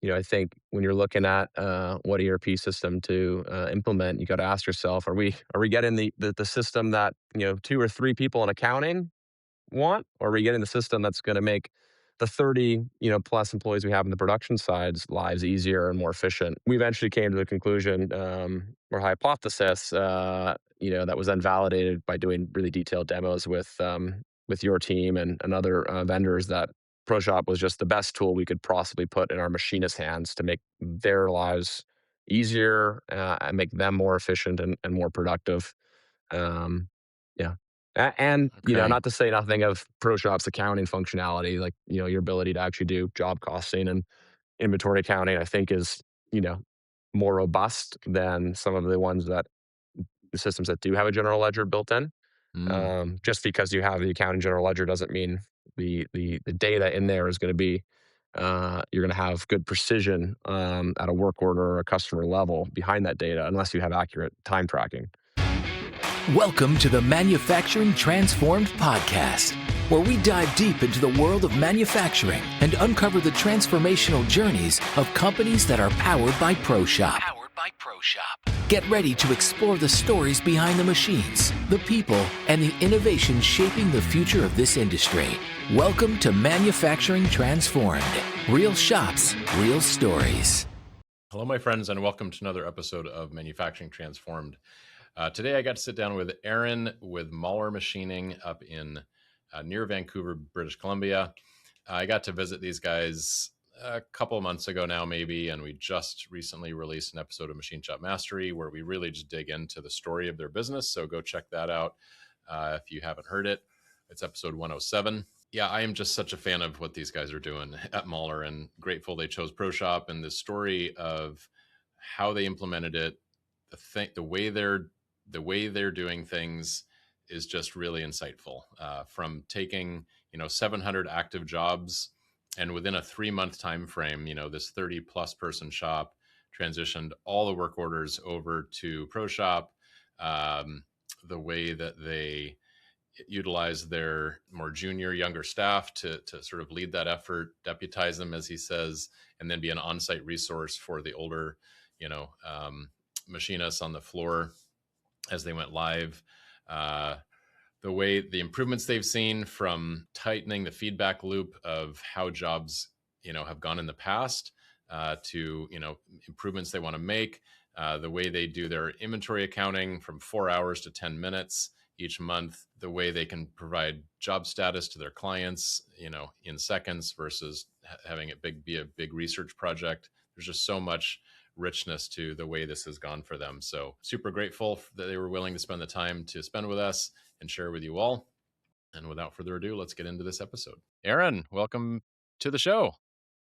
I think when you're looking at what ERP system to implement, you got to ask yourself, are we getting the system that two or three people in accounting want, or are we getting the system that's going to make the 30 plus employees we have in the production side's lives easier and more efficient? We eventually came to the conclusion, or hypothesis, that was then validated by doing really detailed demos with your team and other vendors, that ProShop was just the best tool we could possibly put in our machinists' hands to make their lives easier, and make them more efficient and more productive. Um, yeah. And, Okay. not to say nothing of ProShop's accounting functionality, like, your ability to actually do job costing and inventory accounting, I think is, you know, more robust than some of the systems that do have a general ledger built in. Mm, Just because you have the accounting general ledger doesn't mean the data in there is going to be, you're going to have good precision at a work order or a customer level behind that data, unless you have accurate time tracking. Welcome to the Manufacturing Transformed podcast, where we dive deep into the world of manufacturing and uncover the transformational journeys of companies that are powered by ProShop. Get ready to explore the stories behind the machines, the people, and the innovation shaping the future of this industry. Welcome to Manufacturing Transformed. Real shops, real stories. Hello, my friends, and welcome to another episode of Manufacturing Transformed. Today, I got to sit down with Aaron with Mahler Machining up in near Vancouver, British Columbia. I got to visit these guys a couple of months ago now, maybe, and we just recently released an episode of Machine Shop Mastery where we really just dig into the story of their business. So go check that out if you haven't heard it. It's episode 107. Yeah, I am just such a fan of what these guys are doing at Mahler, and grateful they chose ProShop, and the story of how they implemented it, the way they're doing things is just really insightful. From taking 700 active jobs, and within a 3-month time frame, this 30 plus person shop transitioned all the work orders over to ProShop. The way that they utilize their more junior, younger staff to sort of lead that effort, deputize them, as he says, and then be an on-site resource for the older, you know, um, machinists on the floor as they went live. Uh, the improvements they've seen from tightening the feedback loop of how jobs, have gone in the past, to, improvements they want to make. The way they do their inventory accounting from 4 hours to 10 minutes each month, the way they can provide job status to their clients, in seconds versus having it be a big research project. There's just so much richness to the way this has gone for them. So super grateful that they were willing to spend the time to spend with us and share with you all. And without further ado, let's get into this episode. Aaron, welcome to the show.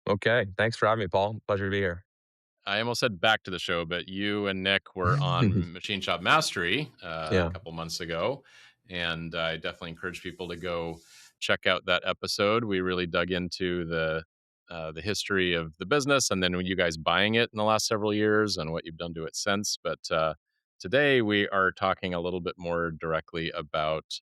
Okay. Thanks for having me, Paul. Pleasure to be here. I almost said back to the show, but you and Nick were on Machine Shop Mastery a Yeah. couple months ago. And I definitely encourage people to go check out that episode. We really dug into the history of the business, and then when you guys buying it in the last several years and what you've done to it since. But today we are talking a little bit more directly about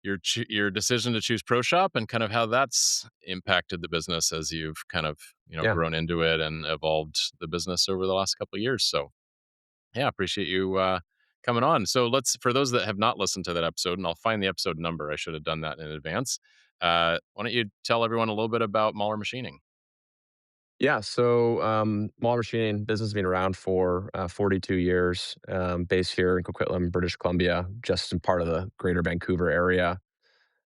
your decision to choose ProShop and kind of how that's impacted the business as you've kind of Yeah. grown into it and evolved the business over the last couple of years. So yeah, appreciate you coming on. So let's, for those that have not listened to that episode, and I'll find the episode number. I should have done that in advance. Why don't you tell everyone a little bit about Mahler Machining? Yeah. So, Mahler Machining business has been around for 42 years, based here in Coquitlam, British Columbia, just in part of the greater Vancouver area.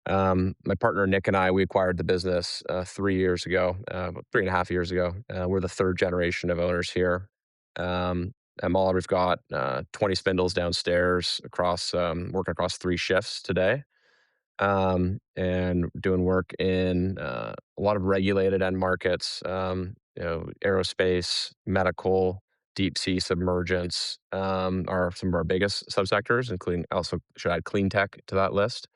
My partner Nick and I, we acquired the business 3 years ago, about 3.5 years ago. We're the third generation of owners here. At Mahler, we've got 20 spindles downstairs, working across 3 shifts today, and doing work in a lot of regulated end markets, aerospace, medical, deep sea submergence, are some of our biggest subsectors, including, also should add clean tech to that list.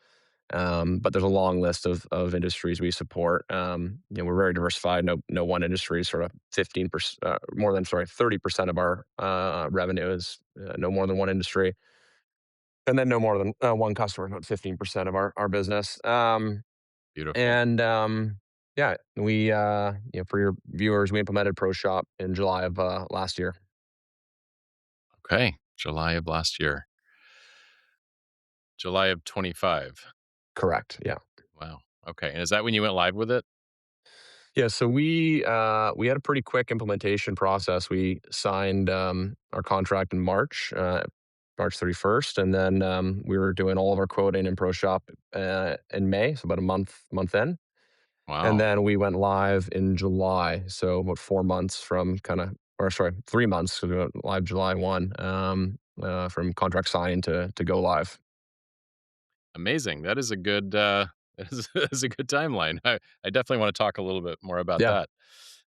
But there's a long list of industries we support. We're very diversified. No one industry is sort of 15%, more than, sorry, 30% of our revenue is no more than one industry, and then no more than one customer, about 15% of our business. Beautiful. And Yeah, for your viewers, we implemented ProShop in July of last year. Okay, July of last year, July of 25. Correct. Yeah. Wow. Okay, and is that when you went live with it? Yeah. So we had a pretty quick implementation process. We signed our contract in March, March 31st, and then we were doing all of our quoting in ProShop in May, so about a month in. And Wow. then we went live in July, so about 4 months from or sorry, 3 months, because we went live July 1, from contract signing to go live. Amazing. That is a good that is a good timeline. I definitely want to talk a little bit more about Yeah.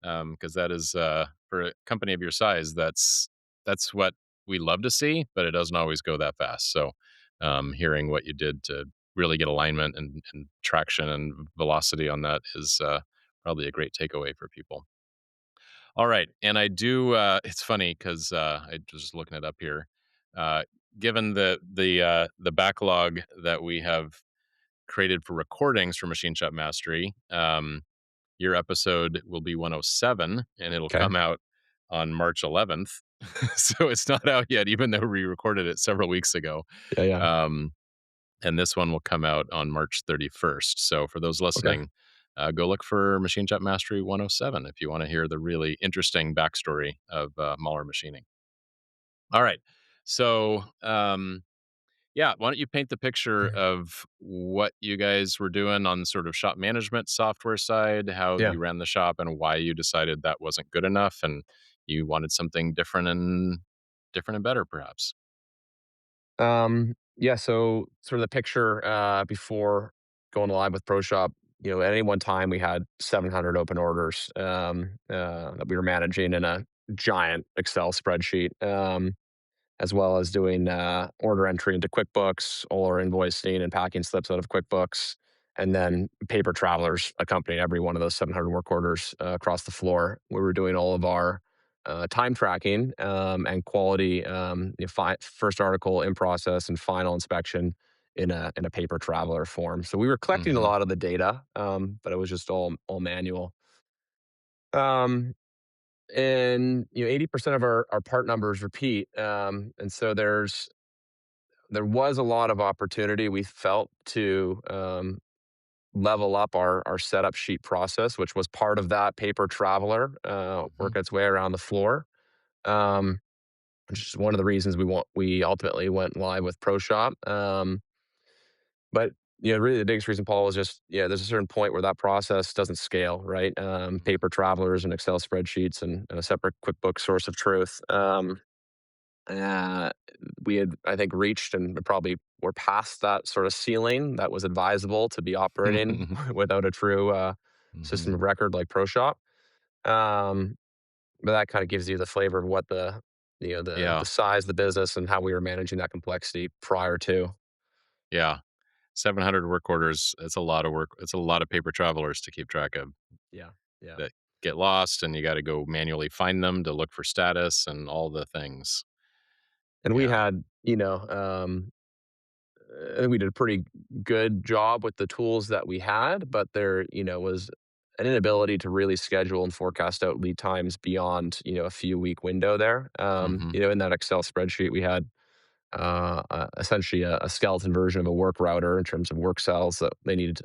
that. Because that is for a company of your size, that's what we love to see, but it doesn't always go that fast. So hearing what you did to really get alignment and traction and velocity on that is probably a great takeaway for people. All right, and I do. It's funny because I just looking it up here. Uh, Given the backlog that we have created for recordings for Machine Shop Mastery, your episode will be 107, and it'll Okay. come out on March 11th. So it's not out yet, even though we recorded it several weeks ago. Yeah. Yeah. Um, and this one will come out on March 31st. So for those Okay. listening, go look for Machine Shop Mastery 107 if you want to hear the really interesting backstory of Mahler Machining. All right. So, yeah, why don't you paint the picture of what you guys were doing on sort of shop management software side, how Yeah. you ran the shop, and why you decided that wasn't good enough, and you wanted something different and better, perhaps. Yeah, so sort of the picture before going live with ProShop, at any one time we had 700 open orders that we were managing in a giant Excel spreadsheet. As well as doing order entry into QuickBooks, or invoicing and packing slips out of QuickBooks, and then paper travelers accompanying every one of those 700 work orders across the floor. We were doing all of our time tracking and quality, first article in process and final inspection in a paper traveler form. So we were collecting a Hmm. lot of the data, but it was just all manual. Um, and 80% of our part numbers repeat, and so there was a lot of opportunity we felt to level up our setup sheet process, which was part of that paper traveler Hmm. work its way around the floor, um, which is one of the reasons we ultimately went live with ProShop. But really the biggest reason, Paul, was just there's a certain point where that process doesn't scale, right? Hmm. Paper travelers and Excel spreadsheets and a separate QuickBooks source of truth. Uh, we had, I think, reached and probably were past that sort of ceiling that was advisable to be operating Hmm. without a true Hmm. system of record like ProShop. Um, but that kind of gives you the flavor of what the Yeah, size of the business and how we were managing that complexity prior to. yeah. 700 work orders. It's a lot of work. It's a lot of paper travelers to keep track of Yeah, yeah. that get lost, and you got to go manually find them to look for status and all the things. And we Yeah. had, I think we did a pretty good job with the tools that we had, but there, was an inability to really schedule and forecast out lead times beyond, a few week window there. Hmm. In that Excel spreadsheet, we had essentially a skeleton version of a work router in terms of work cells that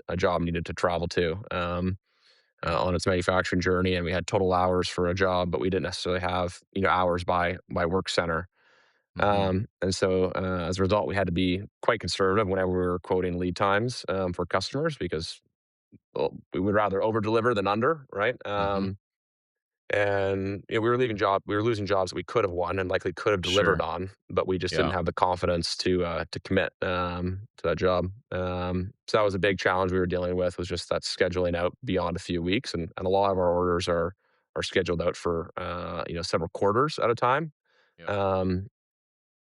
a job needed to travel to Yeah. on its manufacturing journey, and we had total hours for a job, but we didn't necessarily have hours by work center. Hmm. And so, as a result, we had to be quite conservative whenever we were quoting lead times for customers because, well, we would rather over deliver than under, right? Hmm. And we were losing jobs that we could have won and likely could have delivered Sure. on, but we just didn't Yeah. have the confidence to commit to that job. So that was a big challenge we were dealing with, was just that scheduling out beyond a few weeks, and a lot of our orders are scheduled out for several quarters at a time. Yeah. Um,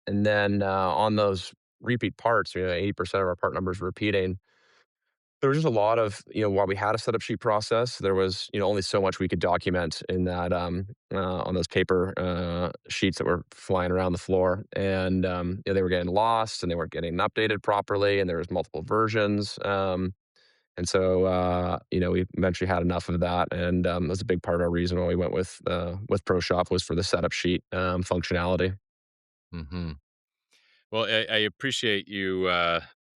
and then on those repeat parts, 80% of our part numbers were repeating. There was just a lot of, while we had a setup sheet process, there was, only so much we could document in that on those paper sheets that were flying around the floor. And they were getting lost and they weren't getting updated properly. And there was multiple versions. And so, we eventually had enough of that, and that's a big part of our reason why we went with ProShop was for the setup sheet functionality. Hmm. Well, I appreciate you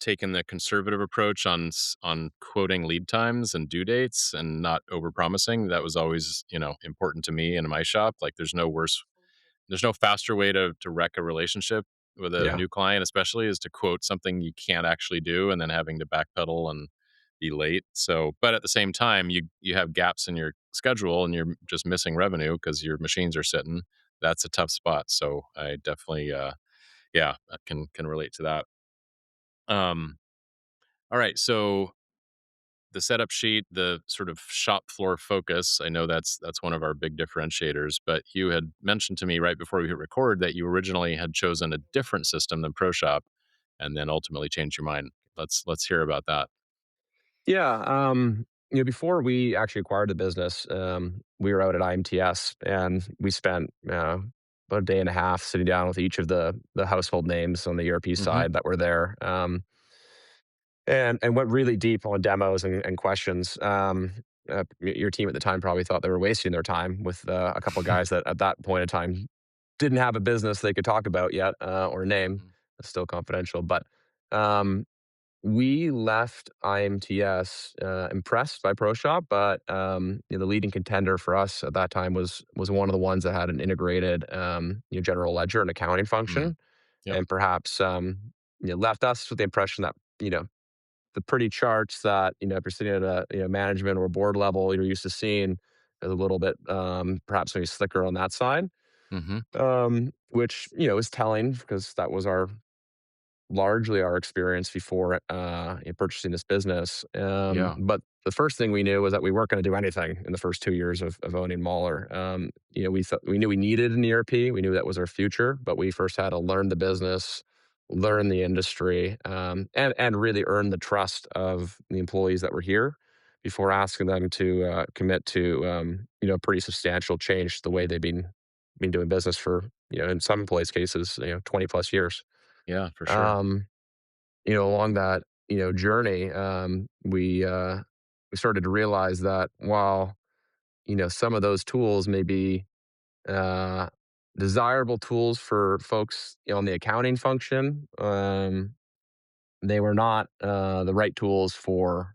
taking the conservative approach on on quoting lead times and due dates and not overpromising. That was always, important to me and in my shop. Like, there's no faster way to wreck a relationship with a Yeah. new client, especially, is to quote something you can't actually do and then having to backpedal and be late. So, but at the same time, you have gaps in your schedule and you're just missing revenue because your machines are sitting. That's a tough spot. So I definitely, yeah, I can relate to that. Um, all right, so the setup sheet, the sort of shop floor focus, I know that's one of our big differentiators, but you had mentioned to me right before we hit record that you originally had chosen a different system than ProShop and then ultimately changed your mind. Let's hear about that. Yeah. Before we actually acquired the business, we were out at IMTS and we spent about a day and a half sitting down with each of the household names on the ERP Mhm. side that were there. And went really deep on demos and questions. Your team at the time probably thought they were wasting their time with a couple of guys that at that point in time didn't have a business they could talk about yet or name. Mhm. It's still confidential, but um, we left IMTS impressed by ProShop, but the leading contender for us at that time was one of the ones that had an integrated general ledger and accounting Mm. function, Yep. and perhaps left us with the impression that the pretty charts that if you're sitting at a management or board level you're used to seeing is a little bit perhaps maybe slicker on that side, Mhm. which is telling because that was our largely our experience before in purchasing this business. Yeah. But the first thing we knew was that we weren't going to do anything in the first 2 years of owning Mahler. We knew we needed an ERP. We knew that was our future, but we first had to learn the business, learn the industry, and really earn the trust of the employees that were here before asking them to commit to pretty substantial change to the way they've been doing business for in some employees' cases 20 plus years. Yeah, for sure. um, Along that, journey, we started to realize that while, some of those tools may be uh, desirable tools for folks on the accounting function, they were not the right tools for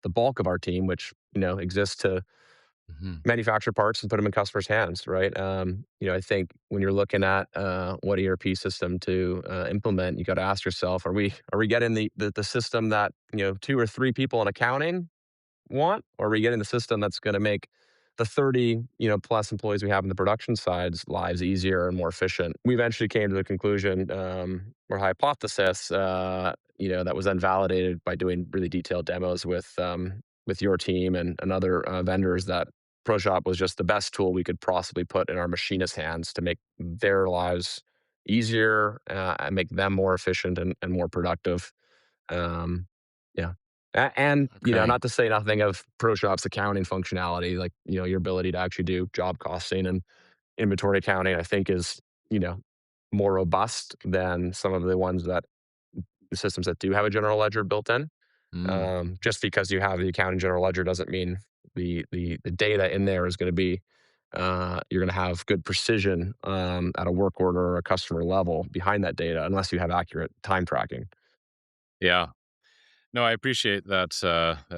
the bulk of our team, which exists to Mhm. manufacture parts and put them in customers' hands, right? I think when you're looking at what ERP system to implement, you got to ask yourself: Are we getting the system that two or three people in accounting want, or are we getting the system that's going to make the 30 plus employees we have in the production side's lives easier and more efficient? We eventually came to the conclusion or hypothesis, that was then validated by doing really detailed demos with your team and other vendors, that ProShop was just the best tool we could possibly put in our machinists' hands to make their lives easier and make them more efficient and more productive. Um, yeah. And, Okay. not to say nothing of ProShop's accounting functionality, like, your ability to actually do job costing and inventory accounting, I think is, you know, more robust than some of the ones that the systems that do have a general ledger built in. Mm. Just because you have the accounting general ledger doesn't mean the data in there is going to be you're going to have good precision at a work order or a customer level behind that data unless you have accurate time tracking. Yeah. No, I appreciate that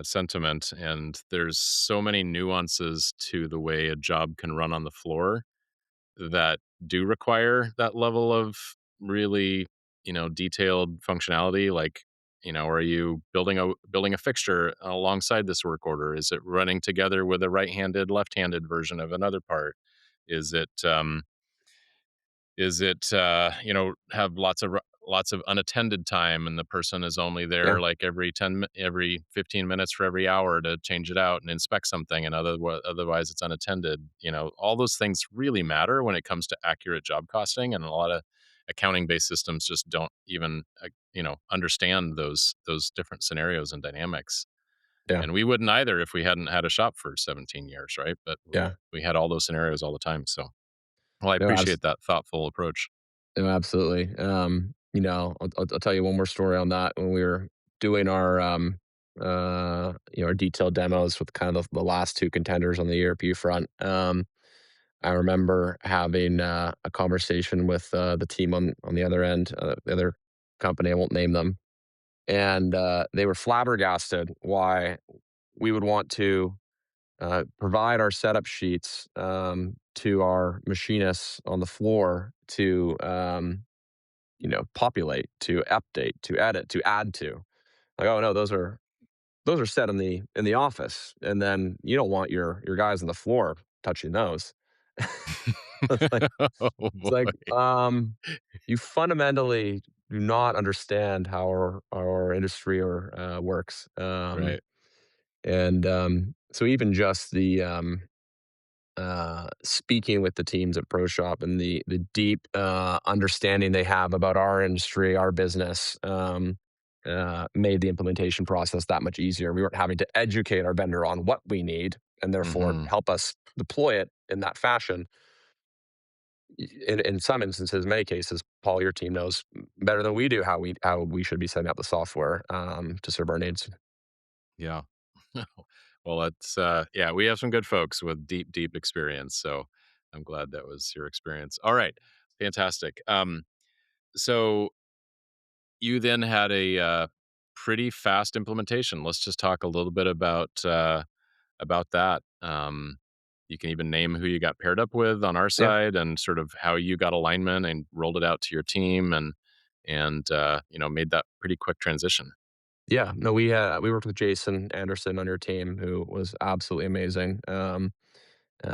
sentiment, and there's so many nuances to the way a job can run on the floor that do require that level of really, detailed functionality. Like, are you building a fixture alongside this work order? Is it running together with a right-handed, left-handed version of another part? Is it have lots of unattended time and the person is only there Yeah, like every 15 minutes for every hour to change it out and inspect something, and otherwise it's unattended. All those things really matter when it comes to accurate job costing, and a lot of accounting based systems just don't even understand those different scenarios and dynamics. yeah, And we wouldn't either if we hadn't had a shop for 17 years, right? But we yeah. we had all those scenarios all the time. So, well, I No, appreciate that thoughtful approach. no, absolutely. I'll tell you one more story on that. When we were doing our our detailed demos with kind of the last two contenders on the ERP front. I remember having a conversation with the team on the other end, the other company. I won't name them, and they were flabbergasted why we would want to provide our setup sheets to our machinists on the floor to populate, to update, to edit, to add to. Like, oh no, those are set in the office, and then you don't want your guys on the floor touching those. It's like Oh it's boy. like you fundamentally do not understand how our industry or works. Right. So even just the speaking with the teams at ProShop and the deep understanding they have about our industry, our business, made the implementation process that much easier. We weren't having to educate our vendor on what we need and therefore Hmm. help us deploy it in that fashion. In some instances, many cases, Paul, your team knows better than we do how we should be setting up the software to serve our needs. Yeah. Well, yeah, we have some good folks with deep, deep experience. So I'm glad that was your experience. All right. Fantastic. So you then had a pretty fast implementation. Let's just talk a little bit about that. You can even name who you got paired up with on our Yeah. side, and sort of how you got alignment and rolled it out to your team, and made that pretty quick transition. Yeah, no, we worked with Jason Anderson on your team, who was absolutely amazing.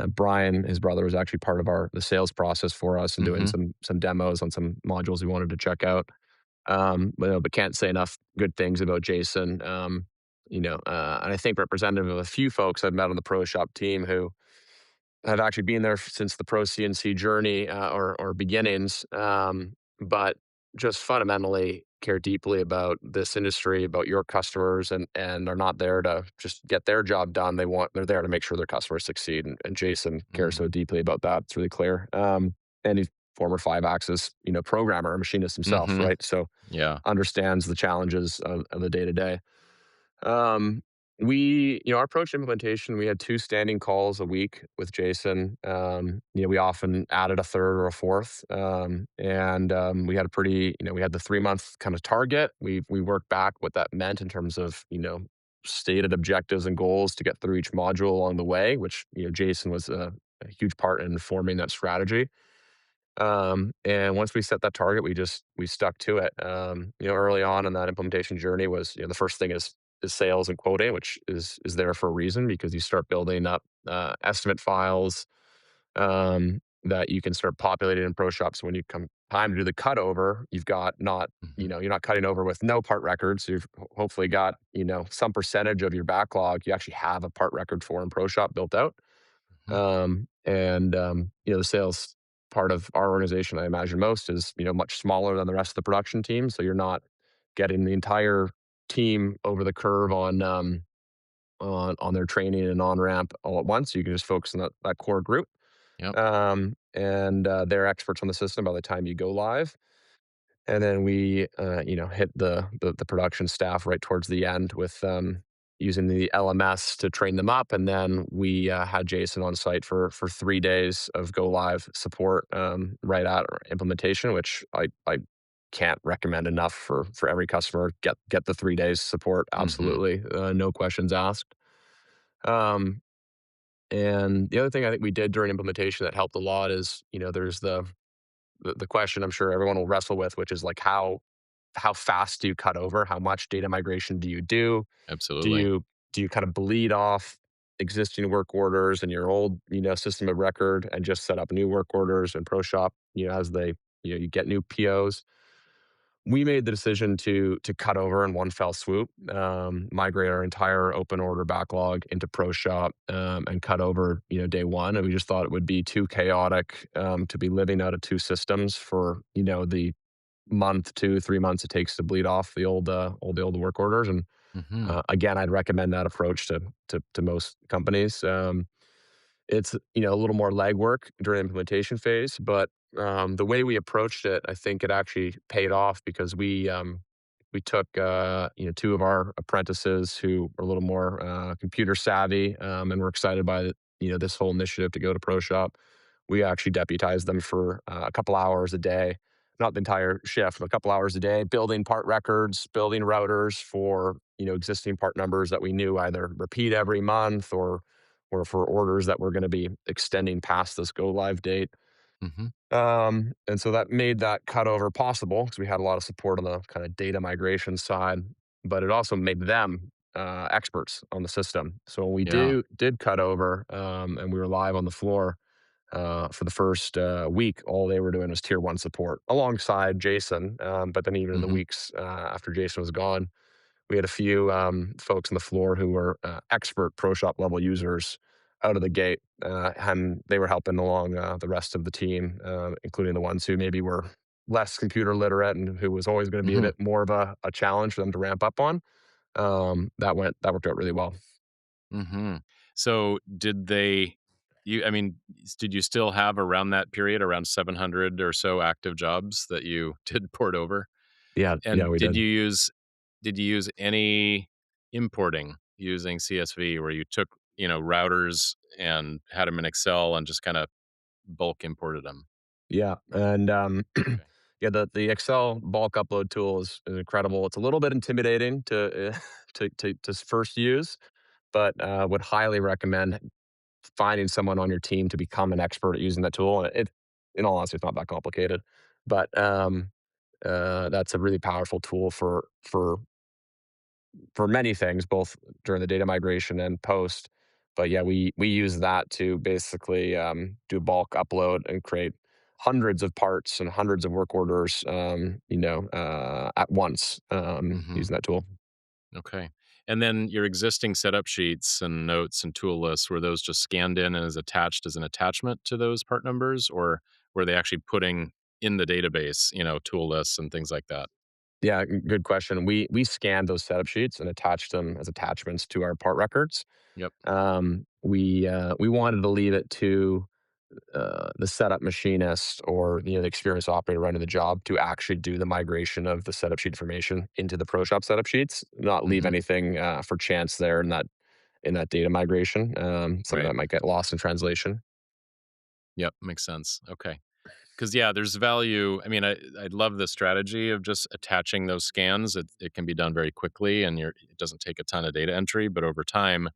Brian, his brother, was actually part of the sales process for us and doing Hmm. some demos on some modules we wanted to check out. But can't say enough good things about Jason. And I think representative of a few folks I've met on the ProShop team who have actually been there since the Pro CNC journey or beginnings, but just fundamentally care deeply about this industry, about your customers, and are not there to just get their job done. They're there to make sure their customers succeed, and Jason cares so deeply about that. It's really clear. And he's former five axis programmer, machinist himself, Hmm. right? So Yeah. understands the challenges of the day to day. um, our approach to implementation, we had two standing calls a week with Jason. We often added a third or a fourth. We had we had the 3 month kind of target. We worked back what that meant in terms of, stated objectives and goals to get through each module along the way, which, Jason was a huge part in forming that strategy. And once we set that target, we stuck to it. Early on in that implementation journey was, the first thing is sales and quoting, which is there for a reason because you start building up estimate files that you can start populating in ProShop. So when you come time to do the cutover, you've got not, Hmm. you're not cutting over with no part records. You've hopefully got, some percentage of your backlog you actually have a part record for in ProShop built out. Hmm. The sales part of our organization, I imagine most is, much smaller than the rest of the production team. So you're not getting the entire team over the curve on their training and on ramp all at once. You can just focus on that core group. Yep. And they're experts on the system by the time you go live. And then we, hit the production staff right towards the end with using the LMS to train them up, and then we had Jason on site for 3 days of go live support right at our implementation, which I can't recommend enough for every customer. Get the 3 days support Hmm. absolutely, no questions asked. Um, and the other thing I think we did during implementation that helped a lot is, there's the question I'm sure everyone will wrestle with, which is like how fast do you cut over? How much data migration do you do? Do Absolutely. you kind of bleed off existing work orders in your old, system of record and just set up new work orders in ProShop, as you get new POs? We made the decision to cut over in one fell swoop, migrate our entire open order backlog into ProShop, and cut over, day one. And we just thought it would be too chaotic to be living out of two systems for, the month, 2, 3 months it takes to bleed off the old work orders. And Hmm. again, I'd recommend that approach to most companies. It's a little more legwork during the implementation phase, but the way we approached it, I think it actually paid off because we we took two of our apprentices who are a little more computer savvy, and we're excited by this whole initiative to go to ProShop. We actually deputized them for a couple hours a day, not the entire shift, but a couple hours a day, building part records, building routers for existing part numbers that we knew either repeat every month or for orders that were going to be extending past this go live date. Hmm. And so that made that cutover possible because we had a lot of support on the kind of data migration side, but it also made them experts on the system. So when we Yeah. did cut over and we were live on the floor for the first week, all they were doing was tier one support alongside Jason. But then even in the Hmm. weeks after Jason was gone, we had a few folks on the floor who were expert ProShop level users out of the gate, and they were helping along the rest of the team, including the ones who maybe were less computer literate and who was always going to be a Hmm. bit more of a challenge for them to ramp up on. That worked out really well. Hmm. So did they? I mean, did you still have around that period around 700 or so active jobs that you did port over? Yeah, yeah, And we did. did you use any importing using CSV where you took, routers and had them in Excel and just kind of bulk imported them? Yeah, and Okay. yeah, the Excel bulk upload tool is incredible. It's a little bit intimidating to to first use, but would highly recommend finding someone on your team to become an expert at using that tool. And in all honesty, it's not that complicated, but that's a really powerful tool for many things, both during the data migration and post. But yeah, we use that to basically do bulk upload and create hundreds of parts and hundreds of work orders, at once Hmm. using that tool. Okay. And then your existing setup sheets and notes and tool lists, were those just scanned in and as attached as an attachment to those part numbers, or were they actually putting in the database, tool lists and things like that? Yeah, good question. We scanned those setup sheets and attached them as attachments to our part records. Yep. We wanted to leave it to the setup machinist or the experienced operator running the job to actually do the migration of the setup sheet information into the ProShop setup sheets, not leave Hmm. anything for chance there in that data migration. Something Right. that might get lost in translation. Yep. Makes sense. Okay. Because yeah, there's value. I mean, I love the strategy of just attaching those scans. It can be done very quickly, and it doesn't take a ton of data entry. But over time,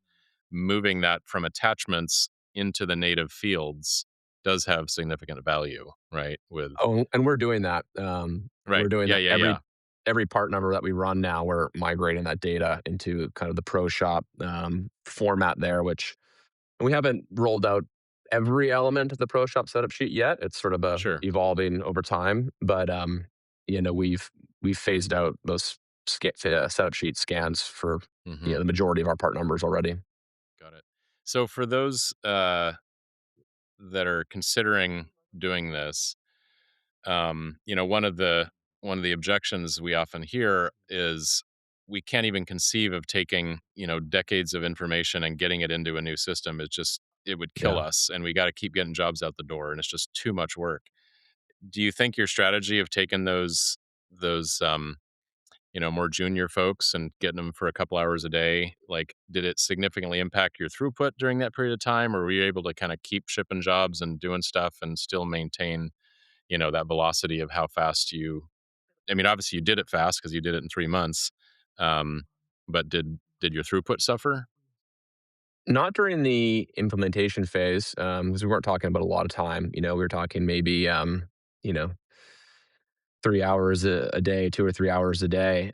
moving that from attachments into the native fields does have significant value, right? With Oh, and we're doing that. right, We're doing yeah, that yeah, every yeah, every part number that we run now. We're migrating that data into kind of the ProShop format there, which and we haven't rolled out every element of the ProShop setup sheet yet. It's sort of sure. evolving over time, but we've phased out those setup sheet scans for Hmm. the majority of our part numbers already. Got it. So for those that are considering doing this, one of the objections we often hear is we can't even conceive of taking decades of information and getting it into a new system. It would kill Yeah. us, and we got to keep getting jobs out the door, and it's just too much work. Do you think your strategy of taking those more junior folks and getting them for a couple hours a day, like, did it significantly impact your throughput during that period of time, or were you able to kind of keep shipping jobs and doing stuff and still maintain that velocity of how fast you I mean, obviously you did it fast because you did it in 3 months, um, but did your throughput suffer? Not during the implementation phase, because we weren't talking about a lot of time. We were talking maybe, you know, 3 hours a day, 2 or 3 hours a day,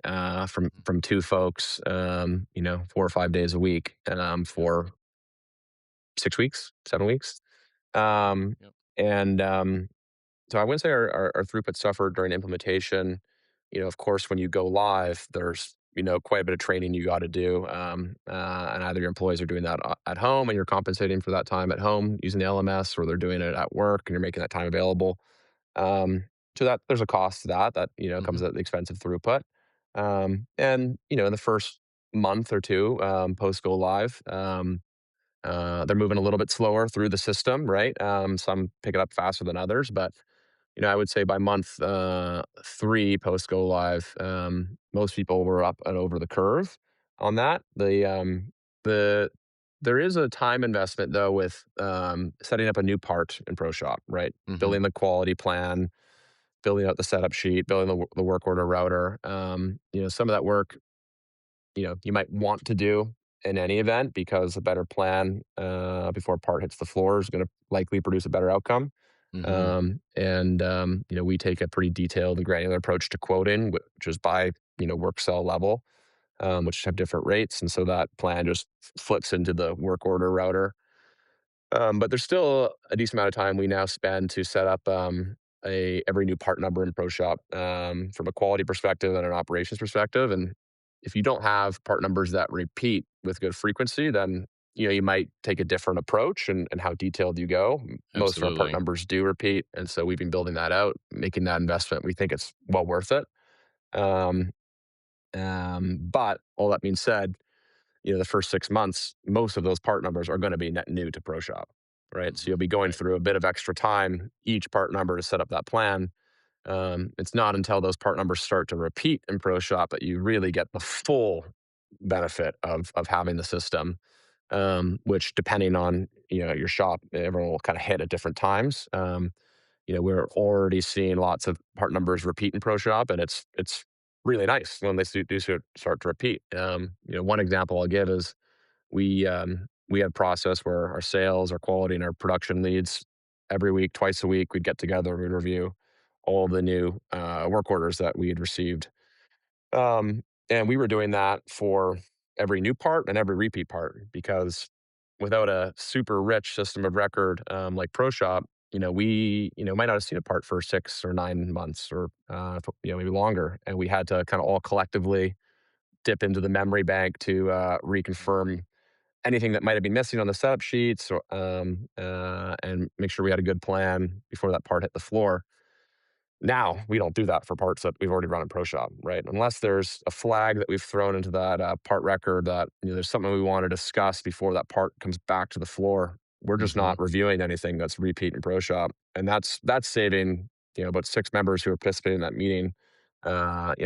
from Mhm. from two folks, 4 or 5 days a week, Yep, for 6 weeks, 7 weeks. Um, yep. and so I wouldn't say our throughput suffered during implementation. Of course, when you go live, there's quite a bit of training you got to do, and either your employees are doing that at home and you're compensating for that time at home using the LMS, or they're doing it at work and you're making that time available. Um, so that there's a cost to that comes Mhm. at the expense of throughput. And in the first month or two post go live, they're moving a little bit slower through the system, right? Some pick it up faster than others, but I would say by month 3 post go live, most people were up and over the curve on that. The there is a time investment though with setting up a new part in ProShop, right? Hmm. Building the quality plan, building out the setup sheet, building the work order router. Some of that work, you might want to do in any event because a better plan before a part hits the floor is going to likely produce a better outcome. Hmm. We take a pretty detailed and granular approach to quoting, which is by, work cell level, which have different rates. And so that plan just flips into the work order router. But there's still a decent amount of time we now spend to set up a every new part number in ProShop from a quality perspective and an operations perspective. And if you don't have part numbers that repeat with good frequency, then you might take a different approach and how detailed you go. Most of our part Absolutely. numbers do repeat, and so we've been building that out, making that investment. We think it's well worth it. Um, but all that being said, the first 6 months, most of those part numbers are going to be net new to ProShop, right? So you'll Hmm. be going Right. through a bit of extra time each part number to set up that plan. It's not until those part numbers start to repeat in ProShop that you really get the full benefit of having the system. Which, depending on your shop, everyone will kind of hit at different times. We're already seeing lots of part numbers repeat in ProShop, and it's really nice when they start to repeat. One example I'll give is we had a process where our sales, our quality, and our production leads every week, twice a week, we'd get together and we'd review all the new work orders that we had received. And we were doing that for every new part and every repeat part because without a super rich system of record like ProShop, we might not have seen a part for 6 or 9 months or maybe longer, and we had to kind of all collectively dip into the memory bank to reconfirm anything that might have been missing on the setup sheets, and make sure we had a good plan before that part hit the floor. Now, we don't do that for parts that we've already run in ProShop, right? Unless there's a flag that we've thrown into that part record that there's something we want to discuss before that part comes back to the floor. We're just Hmm. not reviewing anything that's repeat in ProShop, and that's saving about 6 members who are participating in that meeting,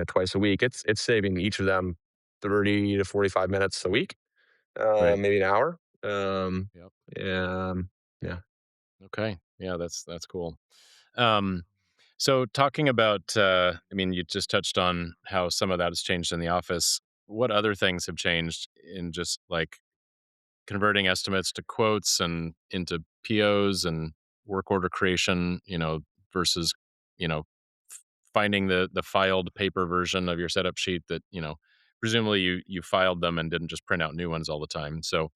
twice a week. It's saving each of them 30 to 45 minutes a week, Right. maybe an hour. Yep. Yeah. Okay. Yeah, that's cool. Um, so talking about, I mean, you just touched on how some of that has changed in the office. What other things have changed in just like converting estimates to quotes and into POs and work order creation, versus, you know, finding the filed paper version of your setup sheet that, presumably you filed them and didn't just print out new ones all the time. So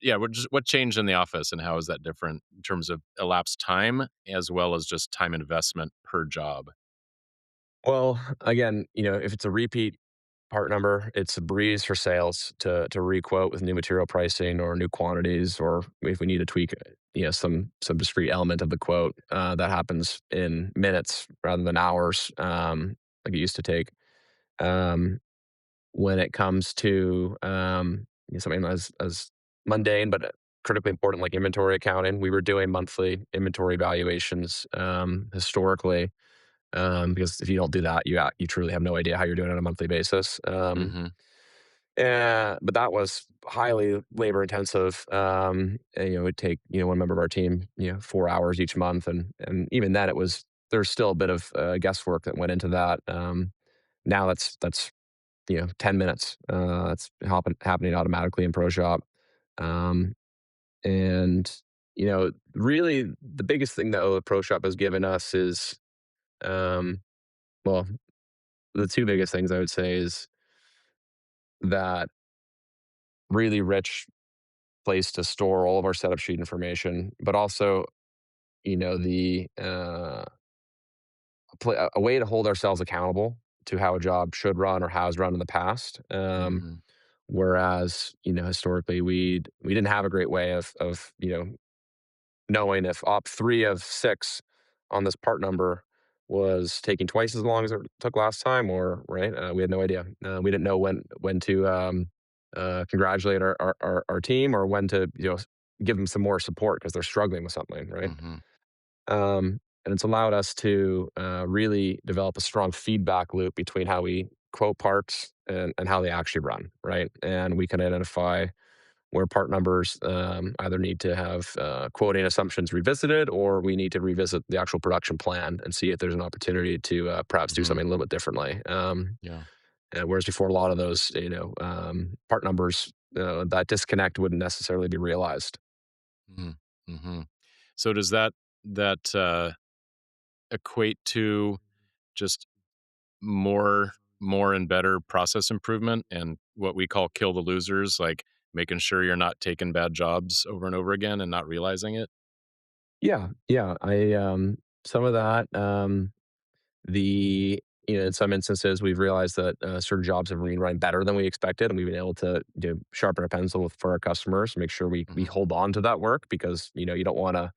yeah, what changed in the office and how is that different in terms of elapsed time as well as just time investment per job? Well, again, if it's a repeat part number, it's a breeze for sales to requote with new material pricing or new quantities, or if we need to tweak, some discrete element of the quote. That happens in minutes rather than hours, like it used to take. Um, when it comes to something as mundane but critically important like inventory accounting, we were doing monthly inventory valuations historically, because if you don't do that, you truly have no idea how you're doing on a monthly basis. Mhm. But that was highly labor intensive. And, it would take one member of our team 4 hours each month, and even then there's still a bit of guesswork that went into that. Now that's 10 minutes. That's happening automatically in ProShop. Um, and really the biggest thing that ProShop has given us is um, well, the two biggest things I would say is that really rich place to store all of our setup sheet information, but also, the a way to hold ourselves accountable to how a job should run or has run in the past. Mhm. Whereas, historically we didn't have a great way of knowing if op 3 of 6 on this part number was taking twice as long as it took last time, or right, we had no idea. We didn't know when to congratulate our team, or when to give them some more support because they're struggling with something, right? Mhm. Um, and it's allowed us to really develop a strong feedback loop between how we quote parts and how they actually run, right? And we can identify where part numbers either need to have quoting assumptions revisited, or we need to revisit the actual production plan and see if there's an opportunity to perhaps do Hmm. something a little bit differently. Yeah. And whereas before, a lot of those, part numbers, that disconnect wouldn't necessarily be realized. Hmm. Hmm. So does that equate to just more and better process improvement and what we call kill the losers, like making sure you're not taking bad jobs over and over again and not realizing it? Yeah, yeah. Some of that. In some instances, we've realized that certain jobs have been running better than we expected, and we've been able to sharpen our pencil for our customers, make sure we Hmm. hold on to that work because you don't want to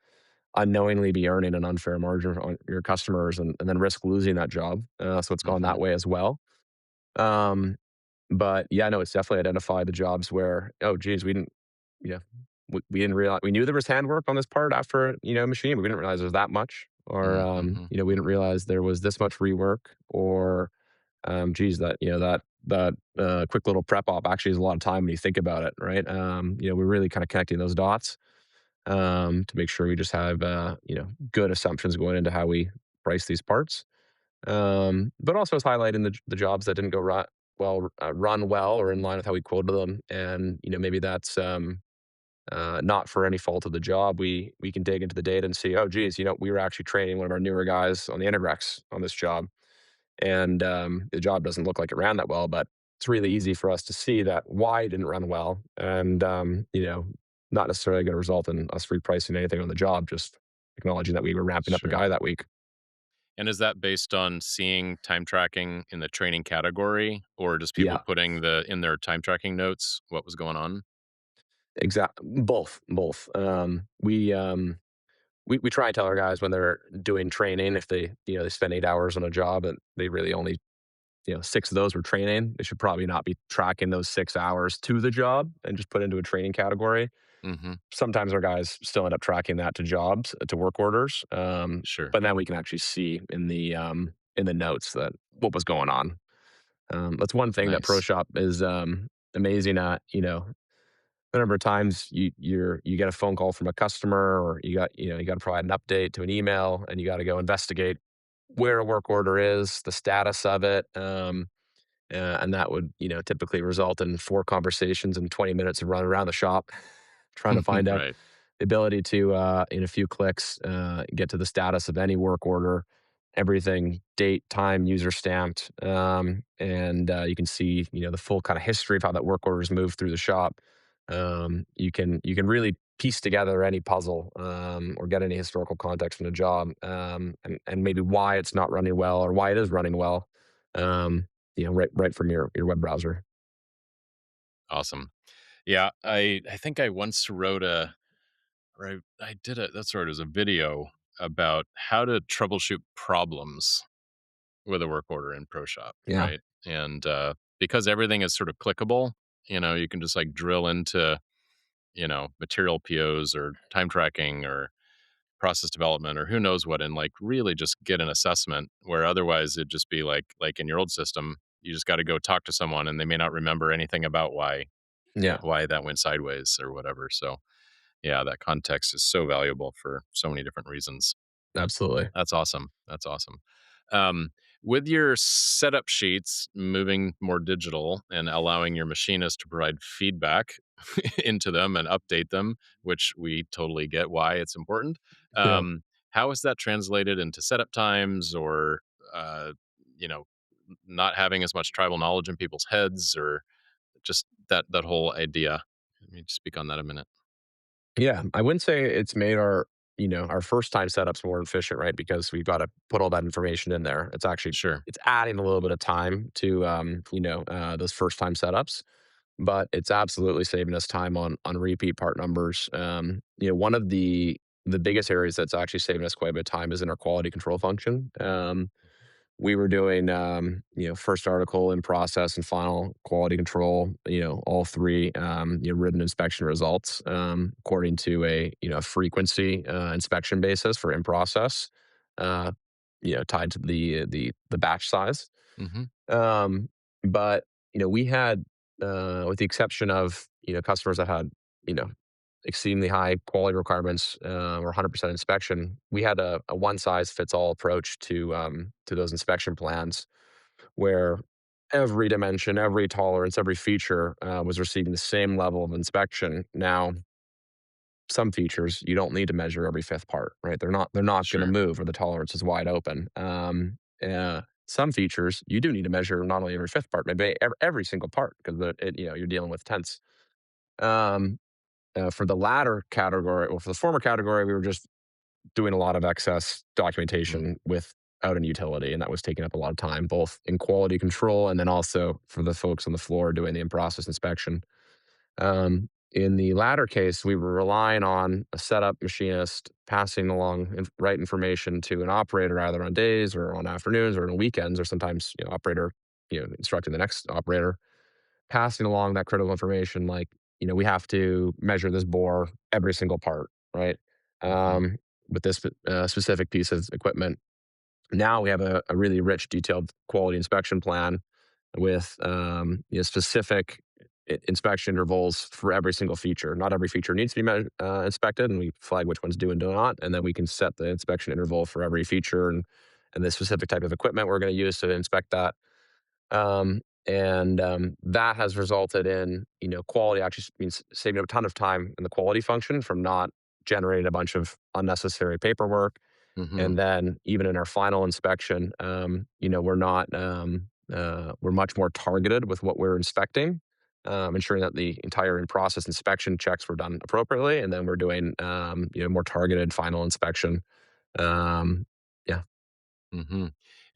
unknowingly be earning an unfair margin on your customers and then risk losing that job. So it's gone Hmm. that way as well. Um, but yeah, no, it's definitely identified the jobs where, oh, geez, we didn't realize, we knew there was handwork on this part after, machine, but we didn't realize there was that much. Or, Hmm. we didn't realize there was this much rework. Or, geez, that quick little prep op actually is a lot of time when you think about it, right? We're really kind of connecting those dots to make sure we just have, good assumptions going into how we price these parts. But also it's highlighting the jobs that didn't run well or in line with how we quoted them. And, maybe that's not for any fault of the job. We can dig into the data and see, oh, geez, we were actually training one of our newer guys on the Integrex on this job. And the job doesn't look like it ran that well, but it's really easy for us to see that why it didn't run well. And, not necessarily going to result in us repricing anything on the job, just acknowledging that we were ramping up a Sure. guy that week. And is that based on seeing time tracking in the training category, or just people Yeah. putting in their time tracking notes what was going on? Exact both, both. We try and tell our guys when they're doing training, if they spend 8 hours on a job and they really only, 6 of those were training, they should probably not be tracking those 6 hours to the job and just put into a training category. Hmm. Sometimes our guys still end up tracking that to jobs, to work orders. Sure. But then we can actually see in the notes that what was going on. That's one thing that Nice. ProShop is amazing at. The number of times you get a phone call from a customer, or you got to provide an update to an email, and you got to go investigate where a work order is, the status of it, and that would typically result in 4 conversations and 20 minutes of running around the shop trying to find out Right. the ability to in a few clicks get to the status of any work order, everything, date, time, user stamped, and you can see the full kind of history of how that work order has moved through the shop. You can really piece together any puzzle, or get any historical context from the job, and maybe why it's not running well or why it is running well, right from your web browser. Awesome. Yeah, I think I once wrote a or I did a that's right, it was a video about how to troubleshoot problems with a work order in ProShop, Yeah, right? And because everything is sort of clickable, you can just like drill into, material POs or time tracking or process development or who knows what, and like really just get an assessment where otherwise it'd just be like in your old system, you just got to go talk to someone and they may not remember anything about yeah, why that went sideways or whatever. So yeah, that context is so valuable for so many different reasons. absolutely. That's awesome. That's awesome. Um, with your setup sheets moving more digital and allowing your machinist to provide feedback into them and update them, which we totally get why it's important. Yeah. How is that translated into setup times or, uh, you know, not having as much tribal knowledge in people's heads or just that whole idea? Let me speak on that a minute. Yeah, I wouldn't say it's made our first time setups more efficient, right? Because we've got to put all that information in there. Sure. It's adding a little bit of time to those first time setups, but it's absolutely saving us time on repeat part numbers. One of the biggest areas that's actually saving us quite a bit of time is in our quality control function. We were doing first article in process and final quality control, all three written inspection results, according to a frequency inspection basis for in process. uh, tied to the batch size. Hmm. Um, but we had, with the exception of customers that had you know exceedingly high quality requirements, or 100% inspection, we had a one size fits all approach to those inspection plans where every dimension, every tolerance, every feature was receiving the same level of inspection. Now, some features you don't need to measure every fifth part, right? They're not going to Sure. move, or the tolerance is wide open. Some features you do need to measure not only every fifth part, maybe every single part, because you're dealing with tenths. Um, for the latter category, or for the former category, we were just doing a lot of excess Hmm. documentation without any utility, and that was taking up a lot of time, both in quality control and then also for the folks on the floor doing the in-process inspection. In the latter case, we were relying on a setup machinist passing along right information to an operator, either on days or on afternoons or on weekends, or sometimes operator instructing the next operator, passing along that critical information, like, we have to measure this bore every single part, right? Hmm. Um, with this specific piece of equipment. Now we have a really rich, detailed quality inspection plan with specific inspection intervals for every single feature. Not every feature needs to be inspected, and we flag which ones do and do not, and then we can set the inspection interval for every feature and the specific type of equipment we're going to use to inspect that. And that has resulted in quality actually means saving a ton of time in the quality function from not generating a bunch of unnecessary paperwork. Hmm. And then even in our final inspection, we're much more targeted with what we're inspecting, ensuring that the entire in-process inspection checks were done appropriately, and then we're doing more targeted final inspection. Um, yeah, Hmm.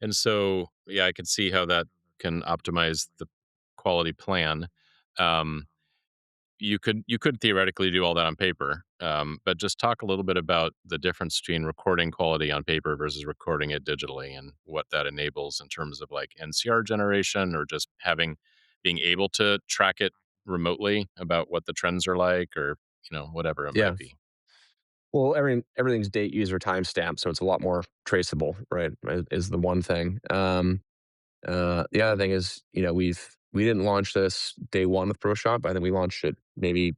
And so, yeah, I could see how that can optimize the quality plan. Um, you could theoretically do all that on paper, but just talk a little bit about the difference between recording quality on paper versus recording it digitally, and what that enables in terms of like NCR generation, or just being able to track it remotely about what the trends are like, or whatever it yeah. might be. Well, everything's date, user, timestamp, so it's a lot more traceable, right? Is the one thing. The other thing is, we didn't launch this day one with ProShop. I think we launched it maybe